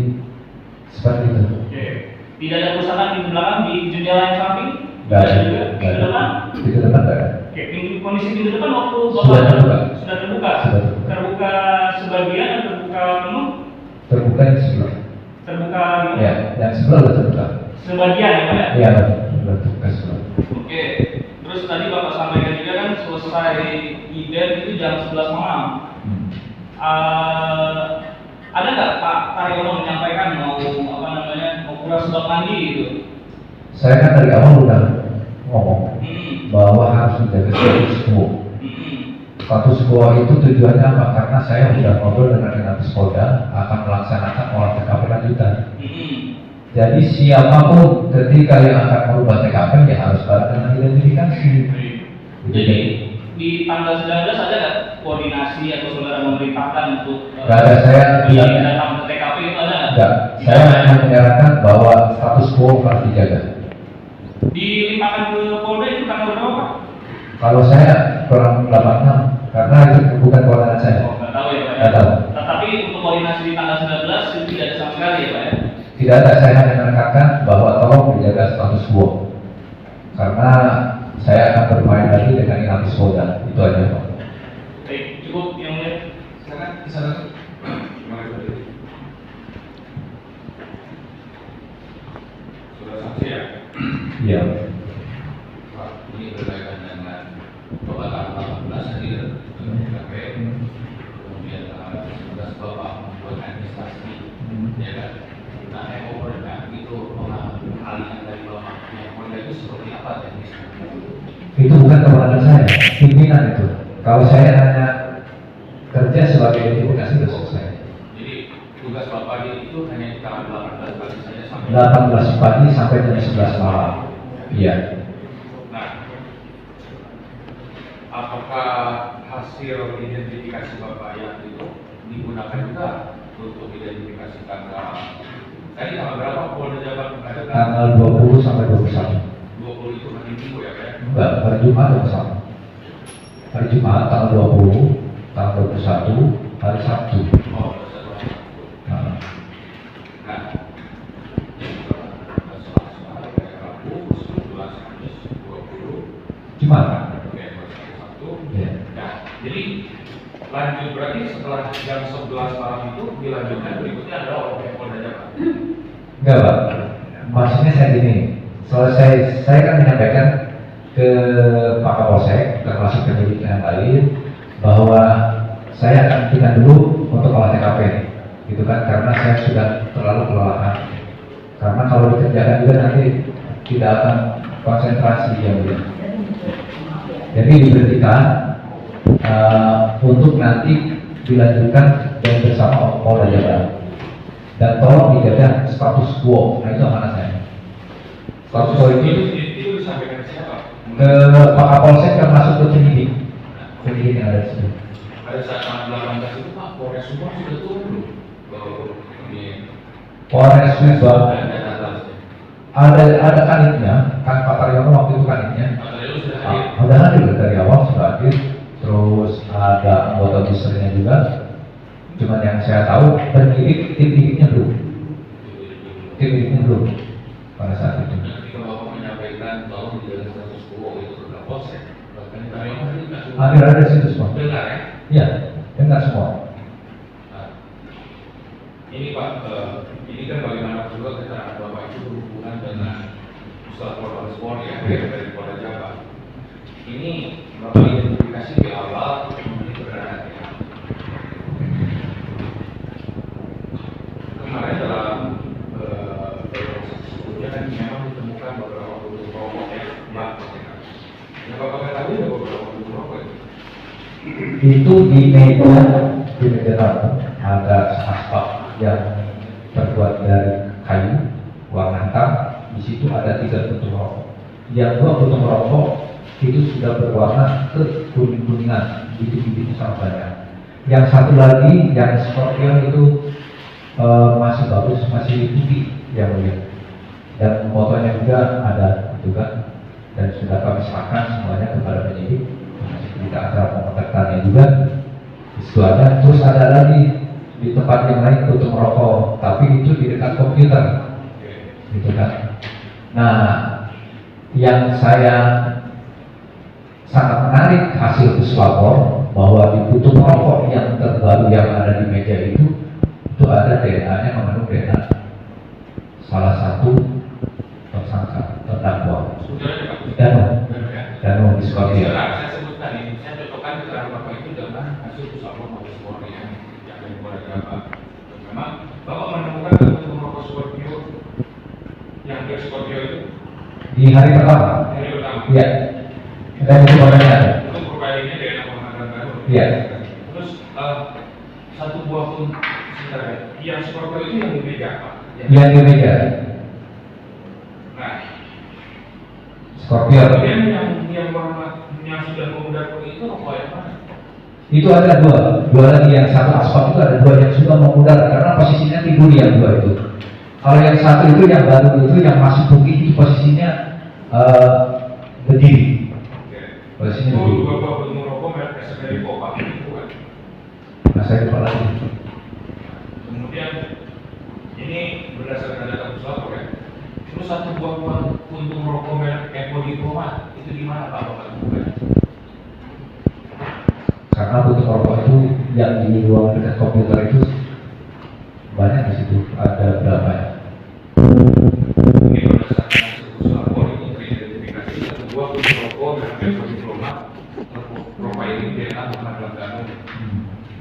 seperti itu. Oke. Tidak ada kerusakan di belakang di jendela yang samping? Nggak ada. juga. Nggak Pintu ada. depan? Itu depan nggak ada. Oke. Kondisi pintu depan waktu Sudah Bapak terbuka. sudah terbuka. Sudah terbuka. Terbuka sebagian atau terbuka penuh? Terbuka yang sebelah. Terbuka Ya, yang sebelah sudah terbuka. sebagian ya, Pak ya? Iya, sudah terbuka sebelah. Oke. Terus tadi Bapak sampaikan juga kan selesai event itu jam 11 malam. Ada nggak Pak Taryono menyampaikan mau kuras sebab mandi gitu? Saya kan dari awal udah ngomong Hmm. bahwa harus menjaga status quo. Hmm. Status quo itu tujuannya apa? Karena saya sudah ngobrol dengan Inavis Polda akan melaksanakan olah TKP lanjutan. Hmm. Jadi siapapun ketika yang akan merubah TKP ya harus bareng dengan identifikasi. Jadi di tanggal 19 ada nggak koordinasi atau saudara memerintahkan untuk Nggak ada, saya tidak. datang ke TKP itu ada nggak? Enggak, saya hanya menyarankan bahwa status quo harus dijaga. Dilimpahkan ke Polda itu tanggal berapa, Pak? Kalau saya kurang 86 karena itu bukan kewenangan saya. Oh, nggak tahu ya, Pak ya. Nggak tahu. Tetapi untuk koordinasi di tanggal 19 itu tidak ada sama sekali ya, Pak ya. Tidak ada, saya hanya menekankan bahwa tolong dijaga status quo. Karena saya akan bermain lagi dengan Inavis Polda. Itu aja, Pak. Baik, cukup yang mulia. Silakan di sana. Terima kasih. Sudah saksi ya? Iya. Pak, ini berkaitan dengan Bapak tanggal 18 tadi ya, TKP, kemudian tanggal 19 Bapak membuat administrasi, ya kan? Nah, Polda itu pengalihan dari Bapak yang Polda itu seperti apa teknisnya? Itu bukan kewenangan saya, pimpinan itu. Kalau saya hanya kerja sebagai identifikasi sudah selesai. Jadi tugas Bapak itu hanya di tanggal 18 pagi saja sampai 18 pagi sampai jam 11 malam. Iya. Nah, apakah hasil identifikasi Bapak yang itu digunakan juga untuk identifikasi tanggal tadi tanggal berapa Polda Jabar ada Tanggal 20 sampai 21. 20 itu hari Minggu ya Pak ya? Enggak, hari Jumat ada sama. Hari Jumat tanggal 20, tanggal 21, hari Sabtu. Oh, ada satu hari. Nah, Nah, Selasa, Rabu, 19, Kamis, 20, Jumat. oke, Sabtu. Iya. Nah, jadi lanjut berarti setelah jam 11 malam itu dilanjutkan berikutnya adalah oleh Polda Jabar. Enggak, Pak. Maksudnya saya gini, selesai saya kan menyampaikan ke Pak Kapolsek, termasuk penyidik yang lain, bahwa saya akan hentikan dulu untuk olah TKP. gitu kan, karena saya sudah terlalu kelelahan. Karena kalau dikerjakan juga nanti tidak akan konsentrasi yang mulia. Jadi diberhentikan untuk nanti dilanjutkan dan bersama Polda Jabar. Dan tolong dijaga status quo. Nah itu amanah saya. Status quo itu disampaikan siapa? ke Pak Kapolsek termasuk ke penyidik yang ada di sini. Pada saat tanggal 18 itu Pak Polres semua sudah turun belum? Ini Polres Subang ada ada kanitnya, kan Pak Taryono waktu itu kanitnya. Material sudah hadir. Ada hadir dari awal sudah hadir. Terus ada anggota besarnya juga. Cuman yang saya tahu penyidik tim-timnya belum. Tim-timnya belum pada saat itu. Ketika Bapak menyampaikan tolong dijaga status quo itu ke Kapolsek, bahkan Taryono tadi nggak semua Ada di situ semua. dengar ya. Iya, dengar semua. Nah, ini Pak, ini kan bagaimana juga keterangan Bapak itu berhubungan dengan Pusat Polres Polri ya, dari Polda Jabar. Ini Bapak identifikasi di awal ini kebenaran ya. Kemarin dalam proses sebelumnya kan memang ditemukan beberapa botol rokok ya, Mbak. Yang Bapak ketahui ada beberapa botol rokok itu. Itu di meja dapur ada asbak yang terbuat dari kayu warna hitam. Di situ ada 3 puntung rokok. Yang 2 puntung rokok itu sudah berwarna kuning-kuningan, bibit-bibitnya sangat banyak. Yang satu lagi yang Scorpion itu masih bagus, masih putih yang mulia. Dan fotonya juga ada juga, dan sudah kami serahkan semuanya kepada penyidik. Kita acara pemotretannya juga di situ ada. Terus ada lagi di tempat yang lain puntung rokok, tapi itu di dekat komputer, gitu kan. Nah, yang saya sangat menarik hasil puslapor bahwa di puntung rokok yang terbaru yang ada di meja itu ada DNA-nya mengandung DNA salah satu tersangka terdakwa Dano di Scorpio. Saya sebut tadi, saya cocokkan keterangan Bapak itu dengan hasil puslapor Mabes Polri yang dari Polda Jabar. Memang Bapak menemukan puntung rokok Scorpio yang di Scorpio itu Di hari pertama, dari pertama. iya. Dan itu orangnya ada. Untuk profiling-nya DNA pengamanan baru. Iya. Terus satu buah pun sebentar ya. Yang Scorpio itu yang di meja Pak. Yang di meja, Nah, Scorpio. kemudian yang warna yang sudah memudar kuning itu rokok yang mana? Itu ada dua lagi, yang satu aspal itu ada 2 yang sudah memudar karena posisinya tidur yang 2 itu. Kalau yang satu itu yang baru itu yang masih putih itu posisinya berdiri. Posisinya Itu berdiri. dua buah puntung rokok merek SMRI Kopak itu kan. Nah, saya lupa lagi. Kemudian ini berdasarkan data puslapor ya. Terus satu buah puntung rokok merek Epo Diplomat itu di mana Pak Bapak temukan? Karena puntung rokok itu yang di ruang dekat komputer itu banyak di situ, ada berapa ya? Ini berdasarkan hasil puslapor itu teridentifikasi satu buah puntung rokok merek Epo Diplomat terprofiling DNA Muhammad Dano.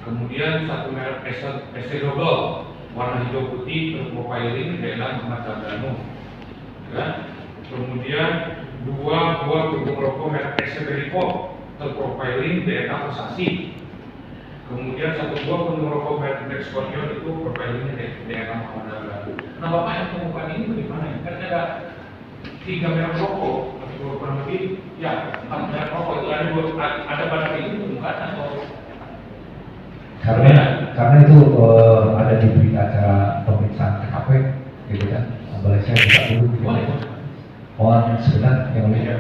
Kemudian satu merek SC Double warna hijau putih terprofiling DNA Muhammad Dano. Ya. Kemudian 2 buah puntung rokok merek SC Pop terprofiling DNA Persasi. Kemudian 1 buah puntung rokok merek Scorpion itu profilingnya DNA Muhammad Dano. Nah Bapak yang temukan ini bagaimana ya? Kan ada 3 merek rokok atau kurang lebih ya 4 merek rokok itu ada pada itu ditemukan atau Karena itu ada di berita acara pemeriksaan TKP, gitu kan. Boleh saya buka dulu? boleh? Mohon sebentar yang mulia.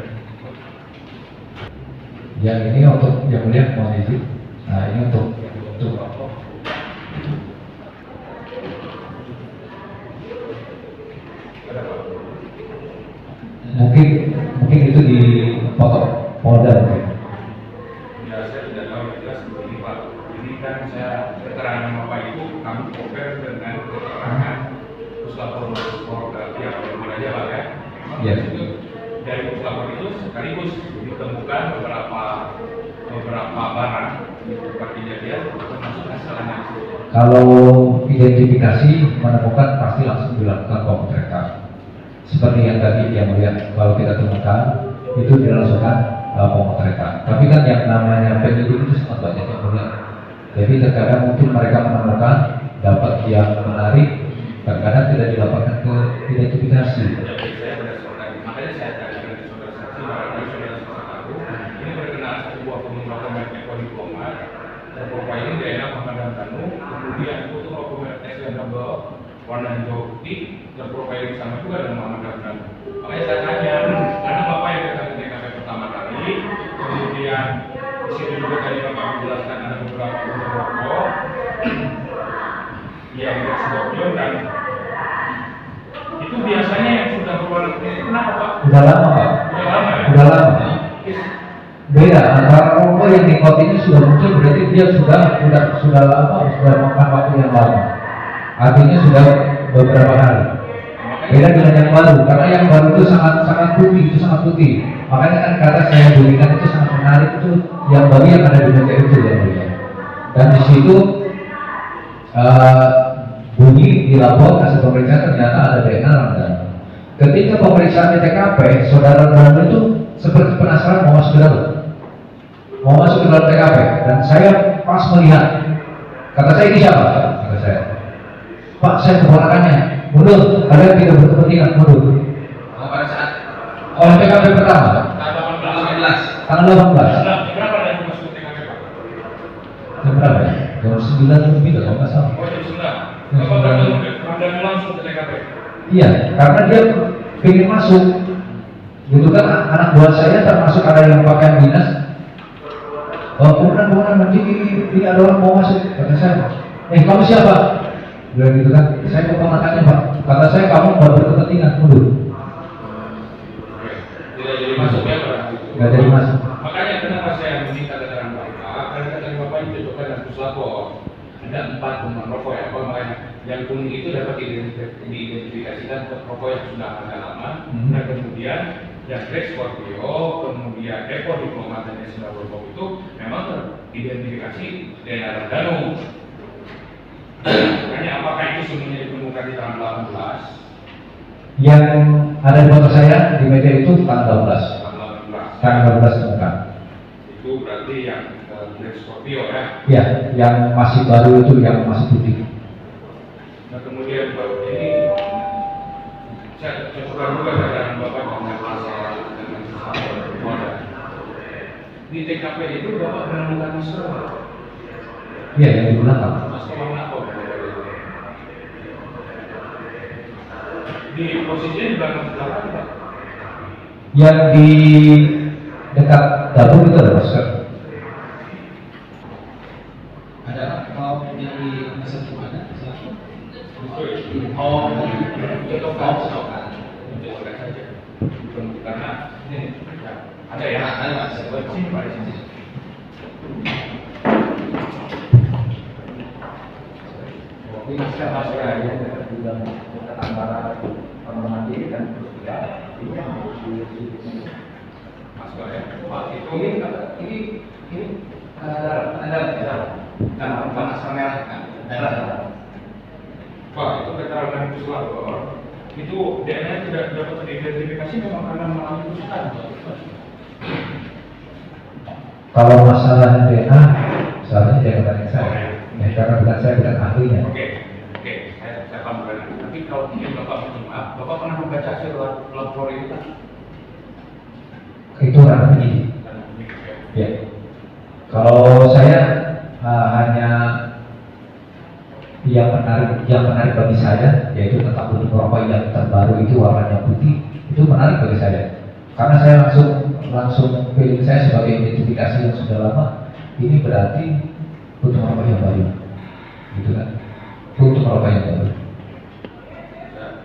Yang ini untuk yang mulia mohon izin. Nah ini untuk mungkin itu di foto Polda mungkin. Ya saya tidak tahu yang jelas begini Pak. Ini kan saya keterangan Bapak itu kami compare dengan keterangan puslapor Mabes Polri yang Polda Jabar ya. Iya. Itu dari puslapor itu sekaligus ditemukan beberapa barang di tempat kejadian termasuk hasil analisis. Kalau identifikasi menemukan pasti langsung dilakukan pemotretan. Seperti yang tadi yang melihat kalau kita temukan itu dilangsungkan pemotretan. Tapi kan yang namanya penyidik itu sangat banyak yang melihat. Jadi terkadang mungkin mereka menemukan dapat yang menarik, terkadang tidak dilaporkan ke identifikasi. Jadi saya berdasarkan, makanya saya tadi dengan saudara saksi, saudara tahu ini berkenaan sebuah pengungkapan merek diploma terprofiling daerah Pemadam Tanu, kemudian foto dokumen S double warna hijau putih terprofiling sama juga dengan Pemadam Tanu. Makanya saya tanya, karena bapak yang datang ke TKP pertama kali, kemudian di situ juga tadi bapak menjelaskan ada beberapa rokok yang bersedopion dan itu biasanya yang sudah berwarna kuning. Kenapa Pak? Udah lama Pak. Udah lama ya? Udah lama. Beda antara rokok yang nikotinnya sudah muncul berarti dia sudah lama, sudah makan waktu yang lama. Artinya sudah beberapa hari. Beda dengan yang baru, karena yang baru itu sangat putih, itu sangat putih. Makanya kan kata saya berikan itu sangat menarik itu yang baru yang ada di meja itu ya. Dan di situ bunyi dilapor hasil pemeriksaan ternyata ada DNA Ramdan. Ketika pemeriksaan di TKP, saudara Ramdan itu seperti penasaran mau masuk ke dalam TKP, dan saya pas melihat, kata saya ini siapa? Kata saya, Pak, saya keponakannya. Mundur, kalian tidak berkepentingan, mundur. Pada saat Oleh TKP pertama, tanggal 18. berapa ada yang masuk TKP Pak? Jam berapa ya? Jam 9 lebih kalau nggak salah. Oh jam 9. Bapak bertemu langsung ke TKP? Iya, karena dia ingin masuk. Gitu kan, anak buah saya termasuk ada yang pakaian dinas. Kemudian nanti ini ada orang mau masuk, kata saya. Kamu siapa? Bilang gitu kan, saya keponakannya Pak. Kata saya kamu nggak berkepentingan, mundur. Tidak jadi masuk ya Pak? Nggak jadi masuk. Makanya kenapa saya meminta keterangan Bapak? Karena kata Bapak itu juga dan puslapor. Ada 4 teman rokok ya, Pak. Makanya yang kuning itu dapat diidentifikasikan ke rokok yang sudah ada lama. Dan kemudian yang Black Scorpio, kemudian Epo Diplomat dan S rokok itu memang teridentifikasi DNA Ramdhanu. Makanya apakah itu semuanya ditemukan di tanggal 18? Yang ada di foto saya di meja itu tanggal 12. Tanggal 18. Tanggal 12 temukan. Itu berarti yang Black Scorpio ya? Ya, yang masih baru itu yang masih putih. Nah kemudian Pak, ini saya coba juga dengan Bapak dengan masalah dengan modal. Di TKP itu Bapak menemukan masker apa? Iya, yang di belakang. Masker warna apa? Di posisinya di belakang Pak? Yang di dekat dapur itu ada masker. Ada mau yang di masa mana? Oh, itu kan saja. Karena ini ada ya? Ada Pak. Sini Pak, sini. Ini masker yang juga antara pengembangan diri dan juga Masker ya? Pak, itu ini Ada masker merah kan? Pak, itu keterangan puslapor itu DNA tidak dapat teridentifikasi memang karena mengalami kesulitan. kalau masalah DNA, seharusnya jangan tanya saya. Ya, karena bukan saya, bukan ahlinya. Oke, saya paham benar. Tapi kalau mungkin Bapak menyimak, Bapak pernah membaca hasil lapor itu kan? Itu ranah penyidik. Ya. Kalau saya hanya yang menarik bagi saya yaitu tentang bentuk rokok yang terbaru itu warnanya putih, itu menarik bagi saya. Karena saya langsung feeling saya sebagai identifikasi yang sudah lama, ini berarti bentuk rokok yang baru, gitu kan? Bentuk rokok yang baru.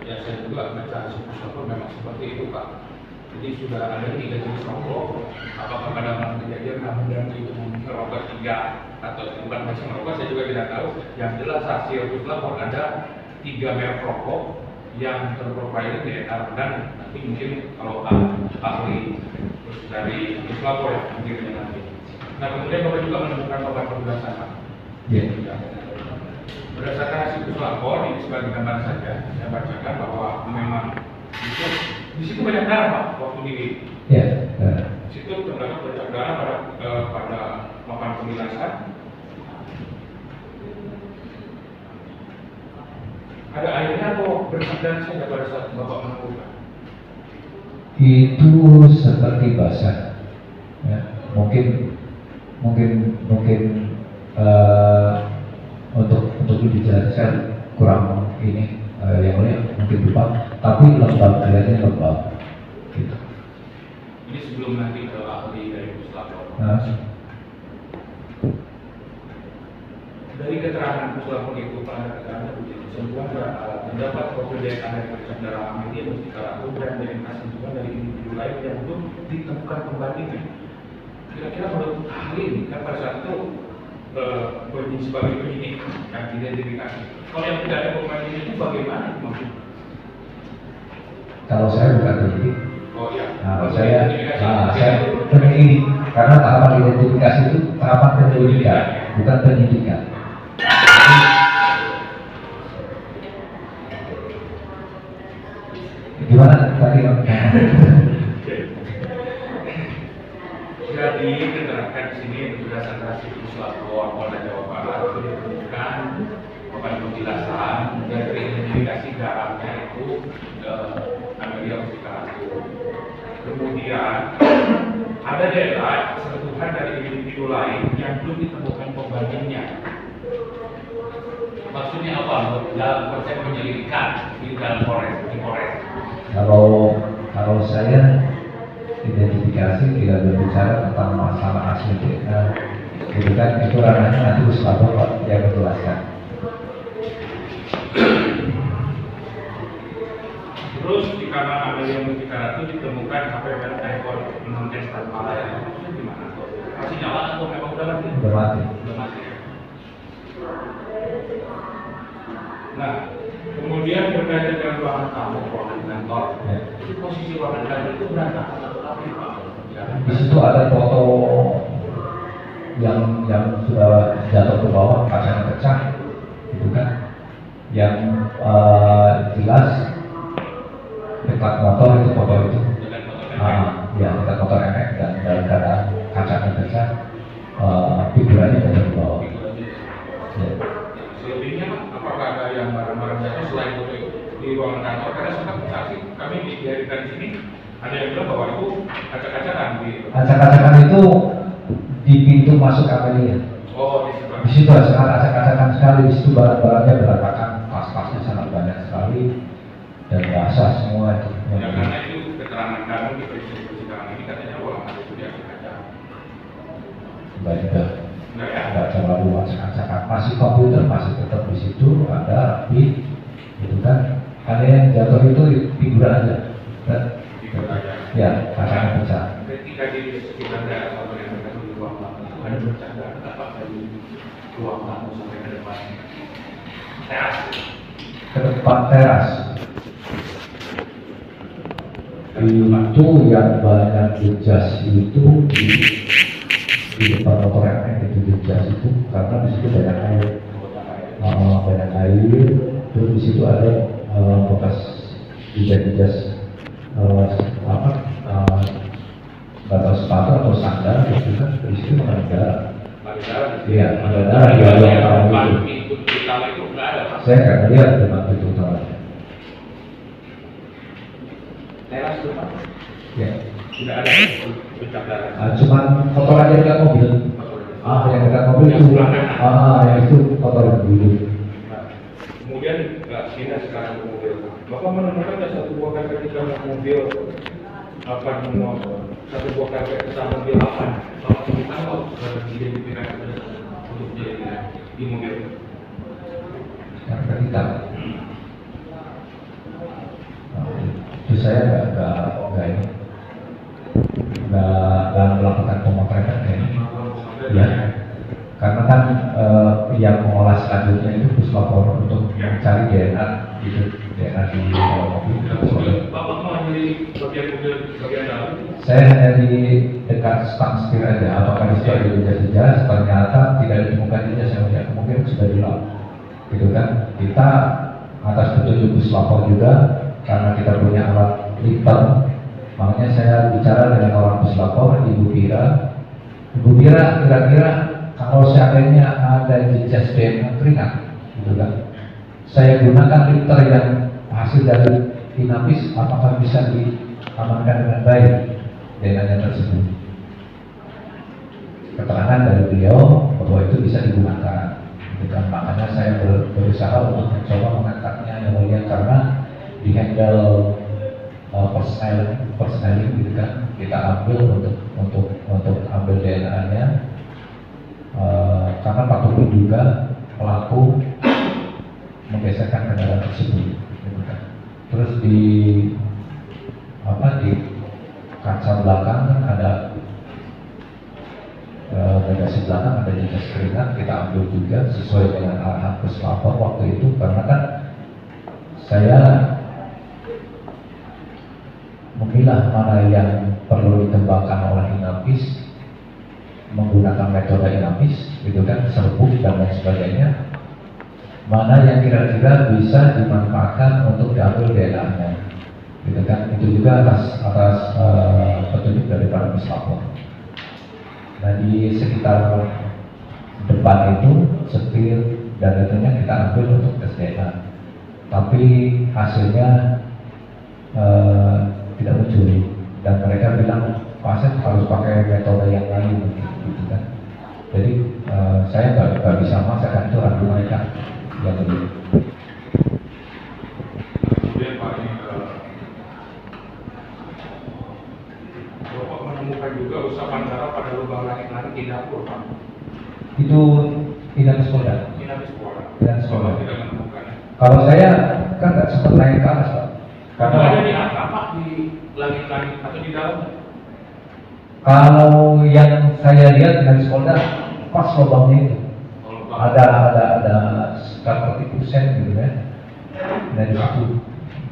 Ya, saya juga baca hasil puslapor memang seperti itu Pak. Jadi sudah ada 3 jenis rokok. Apakah pada malam kejadian Ramdhanu itu merokok 3 atau bukan macam rokok, saya juga tidak tahu. Yang jelas hasil puslapor ada 3 merek rokok yang terprofiling di Ramdhanu. Nanti mungkin kalau ahli terus dari puslapor ya mungkin nanti. Nah kemudian Bapak juga menemukan obat perbedasan Pak. Ya. Berdasarkan hasil puslapor ini sebagai gambar saja, saya bacakan bahwa memang itu di situ banyak darah Pak waktu di Ya. situ terdapat banyak darah pada papan pemilasan. Ada airnya atau bersih saja pada saat Bapak menemukan? Itu seperti basah. Ya. Mungkin untuk dijelaskan kurang ini yang mulia mungkin lupa, tapi lembab, kelihatannya lembab. Gitu. Ini sebelum nanti ke ahli dari puslapor. Nah, Dari keterangan puslapor itu pada keterangan begini, semua terdapat profil DNA dari periksa darah Amelia Mustika dan DNA sentuhan dari individu lain yang belum ditemukan pembandingnya. Kira-kira menurut ahli ini kan pada saat itu penyidik sebagai penyidik yang diidentifikasi. Kalau yang tidak ada pembanding itu bagaimana maksudnya? kalau saya bukan penyidik, Oh iya. saya penyidik karena tahapan identifikasi itu tahapan penyelidikan, bukan penyidikan. Gimana tadi? Jadi diterangkan di sini berdasarkan hasil puslapor Polda Jawa Barat itu ditemukan bukan penjelasan dari identifikasi darahnya itu Amelia Mustika. Kemudian ada daerah sentuhan dari individu lain yang belum ditemukan pembandingnya. Maksudnya apa? Dalam proses penyelidikan di dalam Polres. Kalau saya identifikasi tidak berbicara tentang masalah asli DNA, itu kan itu ranahnya nanti puslapor Pak yang menjelaskan. Terus di kamar Amelia Mustika itu ditemukan HPWL ekor 6S tanpa layar. Maksudnya gimana? Masih nyala atau memang udah mati? Udah mati. Udah mati. Nah, kemudian berkaitan dengan ruangan tamu, ruangan kantor. Ya. Itu posisi ruangan kantor itu berantakan atau apa Pak? Di situ ada foto yang sudah jatuh ke bawah, kacanya pecah, gitu kan? Yang jelas dekat motor itu foto itu. Dengan foto Ya, dekat motor MX dan dalam keadaan kacanya pecah, figurannya jatuh ke bawah. Ya. selebihnya apakah ada yang barang-barang jatuh selain itu di ruangan kantor? Karena sempat saksi kami dihadirkan di sini ada yang bilang bahwa itu acak-acakan di. Acak-acakan itu di pintu masuk Amelia. Oh, di sebelah. Di situ sangat acak-acakan sekali, di situ barang-barangnya berantakan, tas-tasnya sangat banyak sekali dan basah semua itu. Ya, karena itu keterangan kami di persidangan ini katanya ruangan itu diacak-acakan. Baik, Enggak ya? nggak terlalu acak-acakan. Masih komputer masih tetap di situ, ada rapi, gitu kan. Ada yang jatuh itu figuran aja. Dan, Ikut aja. ya, kacanya pecah. Ketika di sekitar daerah atau yang berkaitan di ruang tamu ada bercandaan apa dari ruang tamu sampai ke depan teras. Ke depan teras. Itu yang banyak jas itu di depan motor MX itu jas itu karena di situ banyak air, terus di situ ada bekas jas nggak tahu sepatu atau sandal gitu kan, di situ ada darah. Iya, ada darah di ruang tamu itu. Itu nggak ada Pak. Saya nggak lihat depan pintu utama. Teras itu Pak. Ya. Tidak ada bercak darah. Cuman kotor aja dekat mobil. Yang dekat mobil itu, yang itu kotor dulu. Nah, kemudian pindah sekarang ke mobil. Bapak menemukan ada satu buah karpet di dalam mobil apa satu buah karpet di dalam mobil apa? Bapak temukan kalau identifikasi untuk jadi di mobil. Karpet hitam. Itu saya nggak melakukan pemotretan kayaknya. Ya, karena kan yang mengolah selanjutnya itu puslapor untuk mencari DNA itu, DNA di mobil. Bapak mau jadi bagian dalam. Saya hanya di dekat stang setir aja. Apakah di situ ada jas-jas? Ternyata tidak ditemukan jas yang mulia. Kemungkinan sudah dilap. Gitu kan? Kita atas petunjuk puslapor juga, karena kita punya alat liter. Makanya saya bicara dengan orang puslapor, Ibu Pira. Ibu Pira, kira-kira kalau seandainya ada jas DNA keringat, gitu kan? Saya gunakan liter yang hasil dari Inapis, apakah bisa diamankan dengan baik DNA-nya tersebut? Keterangan dari beliau bahwa itu bisa digunakan. Bukan, makanya saya berusaha untuk mencoba mengangkatnya yang mulia, karena di handle personaling gitu kan, kita ambil untuk ambil DNA-nya, karena patut juga pelaku menggeserkan kendaraan tersebut. Gitu kan. Terus di kaca belakang kan ada bagasi belakang ada jas keringat, kita ambil juga sesuai dengan arahan puslapor waktu itu, karena kan saya memilah mana yang perlu ditembakkan oleh Inapis menggunakan metode Inapis, gitu kan, serbuk dan lain sebagainya. Mana yang kira-kira bisa dimanfaatkan untuk diambil DNA-nya, gitu kan? Itu juga atas petunjuk dari para puslapor. Nah, di sekitar depan itu setir dan itunya kita ambil untuk tes DNA, tapi hasilnya tidak muncul, dan mereka bilang pasien harus pakai metode yang lain, gitu kan? Jadi saya nggak bisa memaksakan, itu ragu mereka. Ya, betul. Kemudian Pak, ini Bapak menemukan juga usapan darah pada lubang langit-langit di dapur, Pak. Itu tidak sekolah. Tidak di sekolah. Tidak sekolah. Tidak menemukan. Kalau saya kan nggak sempat naik ke atas, Pak. Karena ada Karena di atas, Pak, di langit-langit atau di dalam. kalau yang saya lihat dari sekolah pas lubangnya itu ada sekitar 30% gitu kan. Dari situ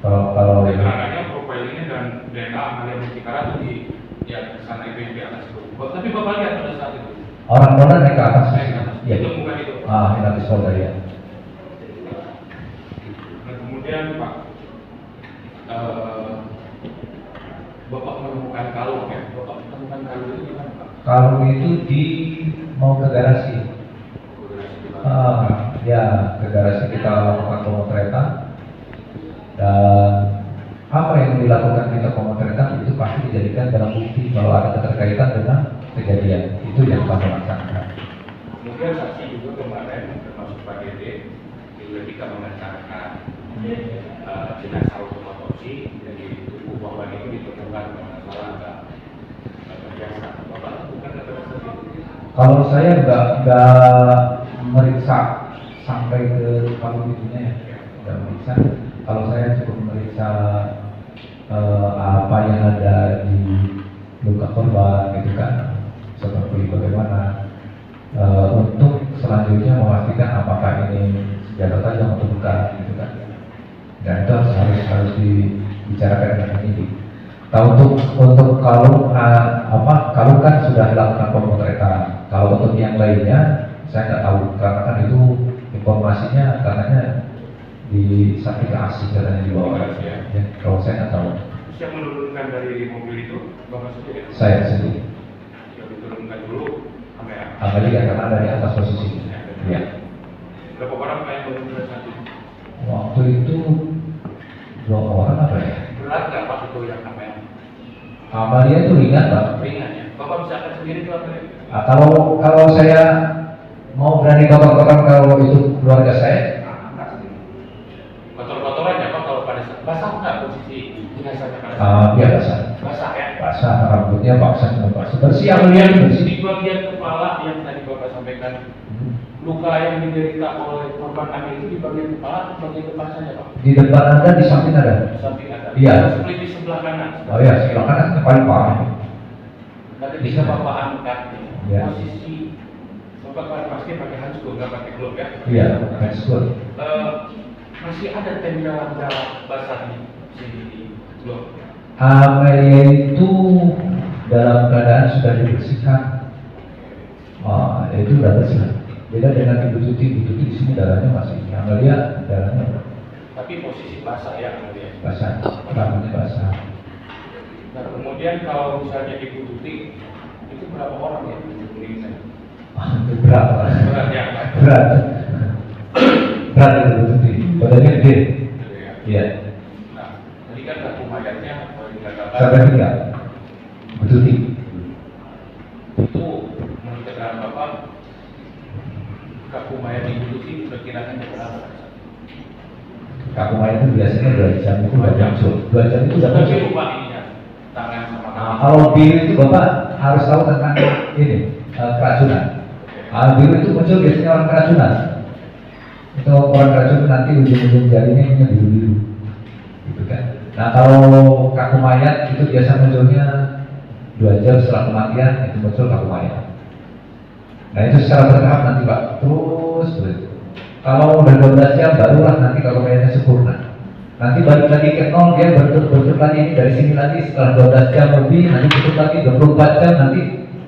kalau Keterangannya profilingnya dan DNA amalia multikara itu di sana itu di atas itu. Tapi Bapak lihat pada saat itu. orang naik ke atas. Naik ke atas. Iya. Itu bukan itu. Ini di sekolah ya. Nah, kemudian Pak, Bapak menemukan kalung ya. Bapak menemukan kalung itu di mana, Pak? Kalung itu mau ke garasi. Ya, ke garasi kita lakukan pemotretan, dan apa yang dilakukan kita pemotretan itu pasti dijadikan dalam bukti kalau ada keterkaitan dengan kejadian itu yang kami laksanakan. Kemudian saksi juga kemarin termasuk Pak Dede juga kita mengantarkan jenazah otopsi dari tubuh korban itu ditemukan masalah agak biasa. Bapak lakukan atau seperti itu? Kalau saya nggak meriksa sampai ke kalung itunya ya, nggak meriksa. Kalau saya cukup meriksa apa yang ada di luka korban, gitu kan, seperti bagaimana untuk selanjutnya memastikan apakah ini senjata tajam atau bukan, gitu kan. Dan itu harus dibicarakan dengan penyidik. Nah, untuk kalung kalung kan sudah dilakukan pemotretan. Kalau untuk yang lainnya saya nggak tahu, karena kan itu informasinya katanya di sertifikasi katanya di bawah. Ya, kalau saya nggak tahu. Terus yang menurunkan dari mobil itu Bapak sendiri? Saya sendiri. Yang diturunkan dulu kamera. Kembali kan karena dari atas posisi. Ya. Berapa orang Pak yang menurunkan saat itu? Waktu itu 2 orang apa ya? Berat nggak Pak itu yang kamera? Amalia itu ringan, Pak. Ringan ya. Bapak bisa akan sendiri tuh apa ya? Nah, kalau saya mau berani kotor-kotor kalau itu keluarga saya, Kotor-kotoran ya Pak kalau pada saat basah nggak posisi jenazahnya pada saat dia basah. basah ya? Basah, rambutnya basah, semua basah. Bersih, Amalia bersih. Di bagian kepala yang tadi Bapak sampaikan, luka yang diderita oleh korban Amir itu di bagian kepala, bagian depan saja Pak? Di depan Anda, di samping ada. Di samping ada. Iya. Seperti di sebelah kanan. Oh ya, sebelah kanan yang paling parah. Nah, ketika Bapak angkat Iya. posisi Bapak kan pasti pakai handscoon, nggak pakai glove ya? Iya, that's good. Masih ada tenda darah basah di sini di glove. Amelia itu dalam keadaan sudah dibersihkan. Itu udah bersih. Beda dengan Ibu Tuti di sini darahnya masih. Amelia darahnya Tapi posisi basah ya kemudian. basah, rambutnya basah. Nah kemudian kalau misalnya Ibu Tuti itu berapa orang ya meninggal? Itu berat, Pak. Berat ya? Berat. Berat itu Ibu Tuti. Badannya gede. Gitu ya. Iya. Nah tadi kan satu mayatnya dikatakan Sampai 3. Ibu Tuti. itu menurut keterangan Bapak kaku mayat Ibu Tuti perkirakan berapa? Kaku mayat itu biasanya 2 jam itu udah muncul. 2 jam itu udah Tapi muncul. lupa ini ya tangan sama Nah, kaki. kalau biru itu Bapak harus tahu tentang ini keracunan. Biru itu muncul biasanya orang keracunan. Itu orang keracunan nanti ujung-ujung jarinya ini biru-biru, gitu kan. Nah kalau kaku mayat itu biasa munculnya 2 jam setelah kematian itu muncul kaku mayat. Nah itu secara bertahap nanti Pak, terus. Kalau udah 12 jam barulah nanti kaku mayatnya sempurna. Nanti balik lagi ke 0, dia bertutur lagi ini dari sini lagi setelah 12 jam lebih, nanti tutup lagi 24 jam, nanti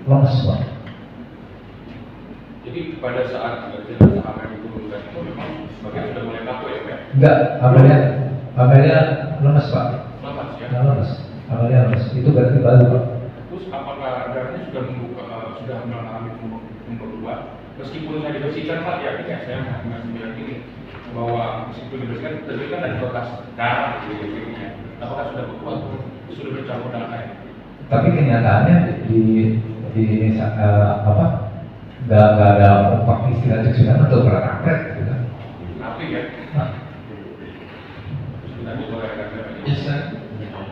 lemes Pak. Jadi pada saat jenazah akan diturunkan itu memang sebagian sudah mulai kaku ya Pak? Enggak, Amelia lemes Pak. Lemas ya? Nah, lemes, Amelia lemes, itu berarti baru Pak. Terus apakah darahnya sudah membuka, sudah mengalami tumbuh 2? Meskipun saya dibersihkan Pak, ya saya masih bilang ini bahwa meskipun dibersihkan, tentu kan ada bekas darah di sini. Apakah sudah berkuat? Sudah bercampur dengan air? Tapi kenyataannya di apa? Nggak ada opak istilah cucian untuk perangkat, gitu kan? Api ya? Nah, Nanti boleh ada Yes, sir.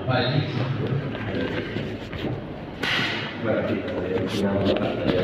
Pak Edi. Berarti saya punya bapak saya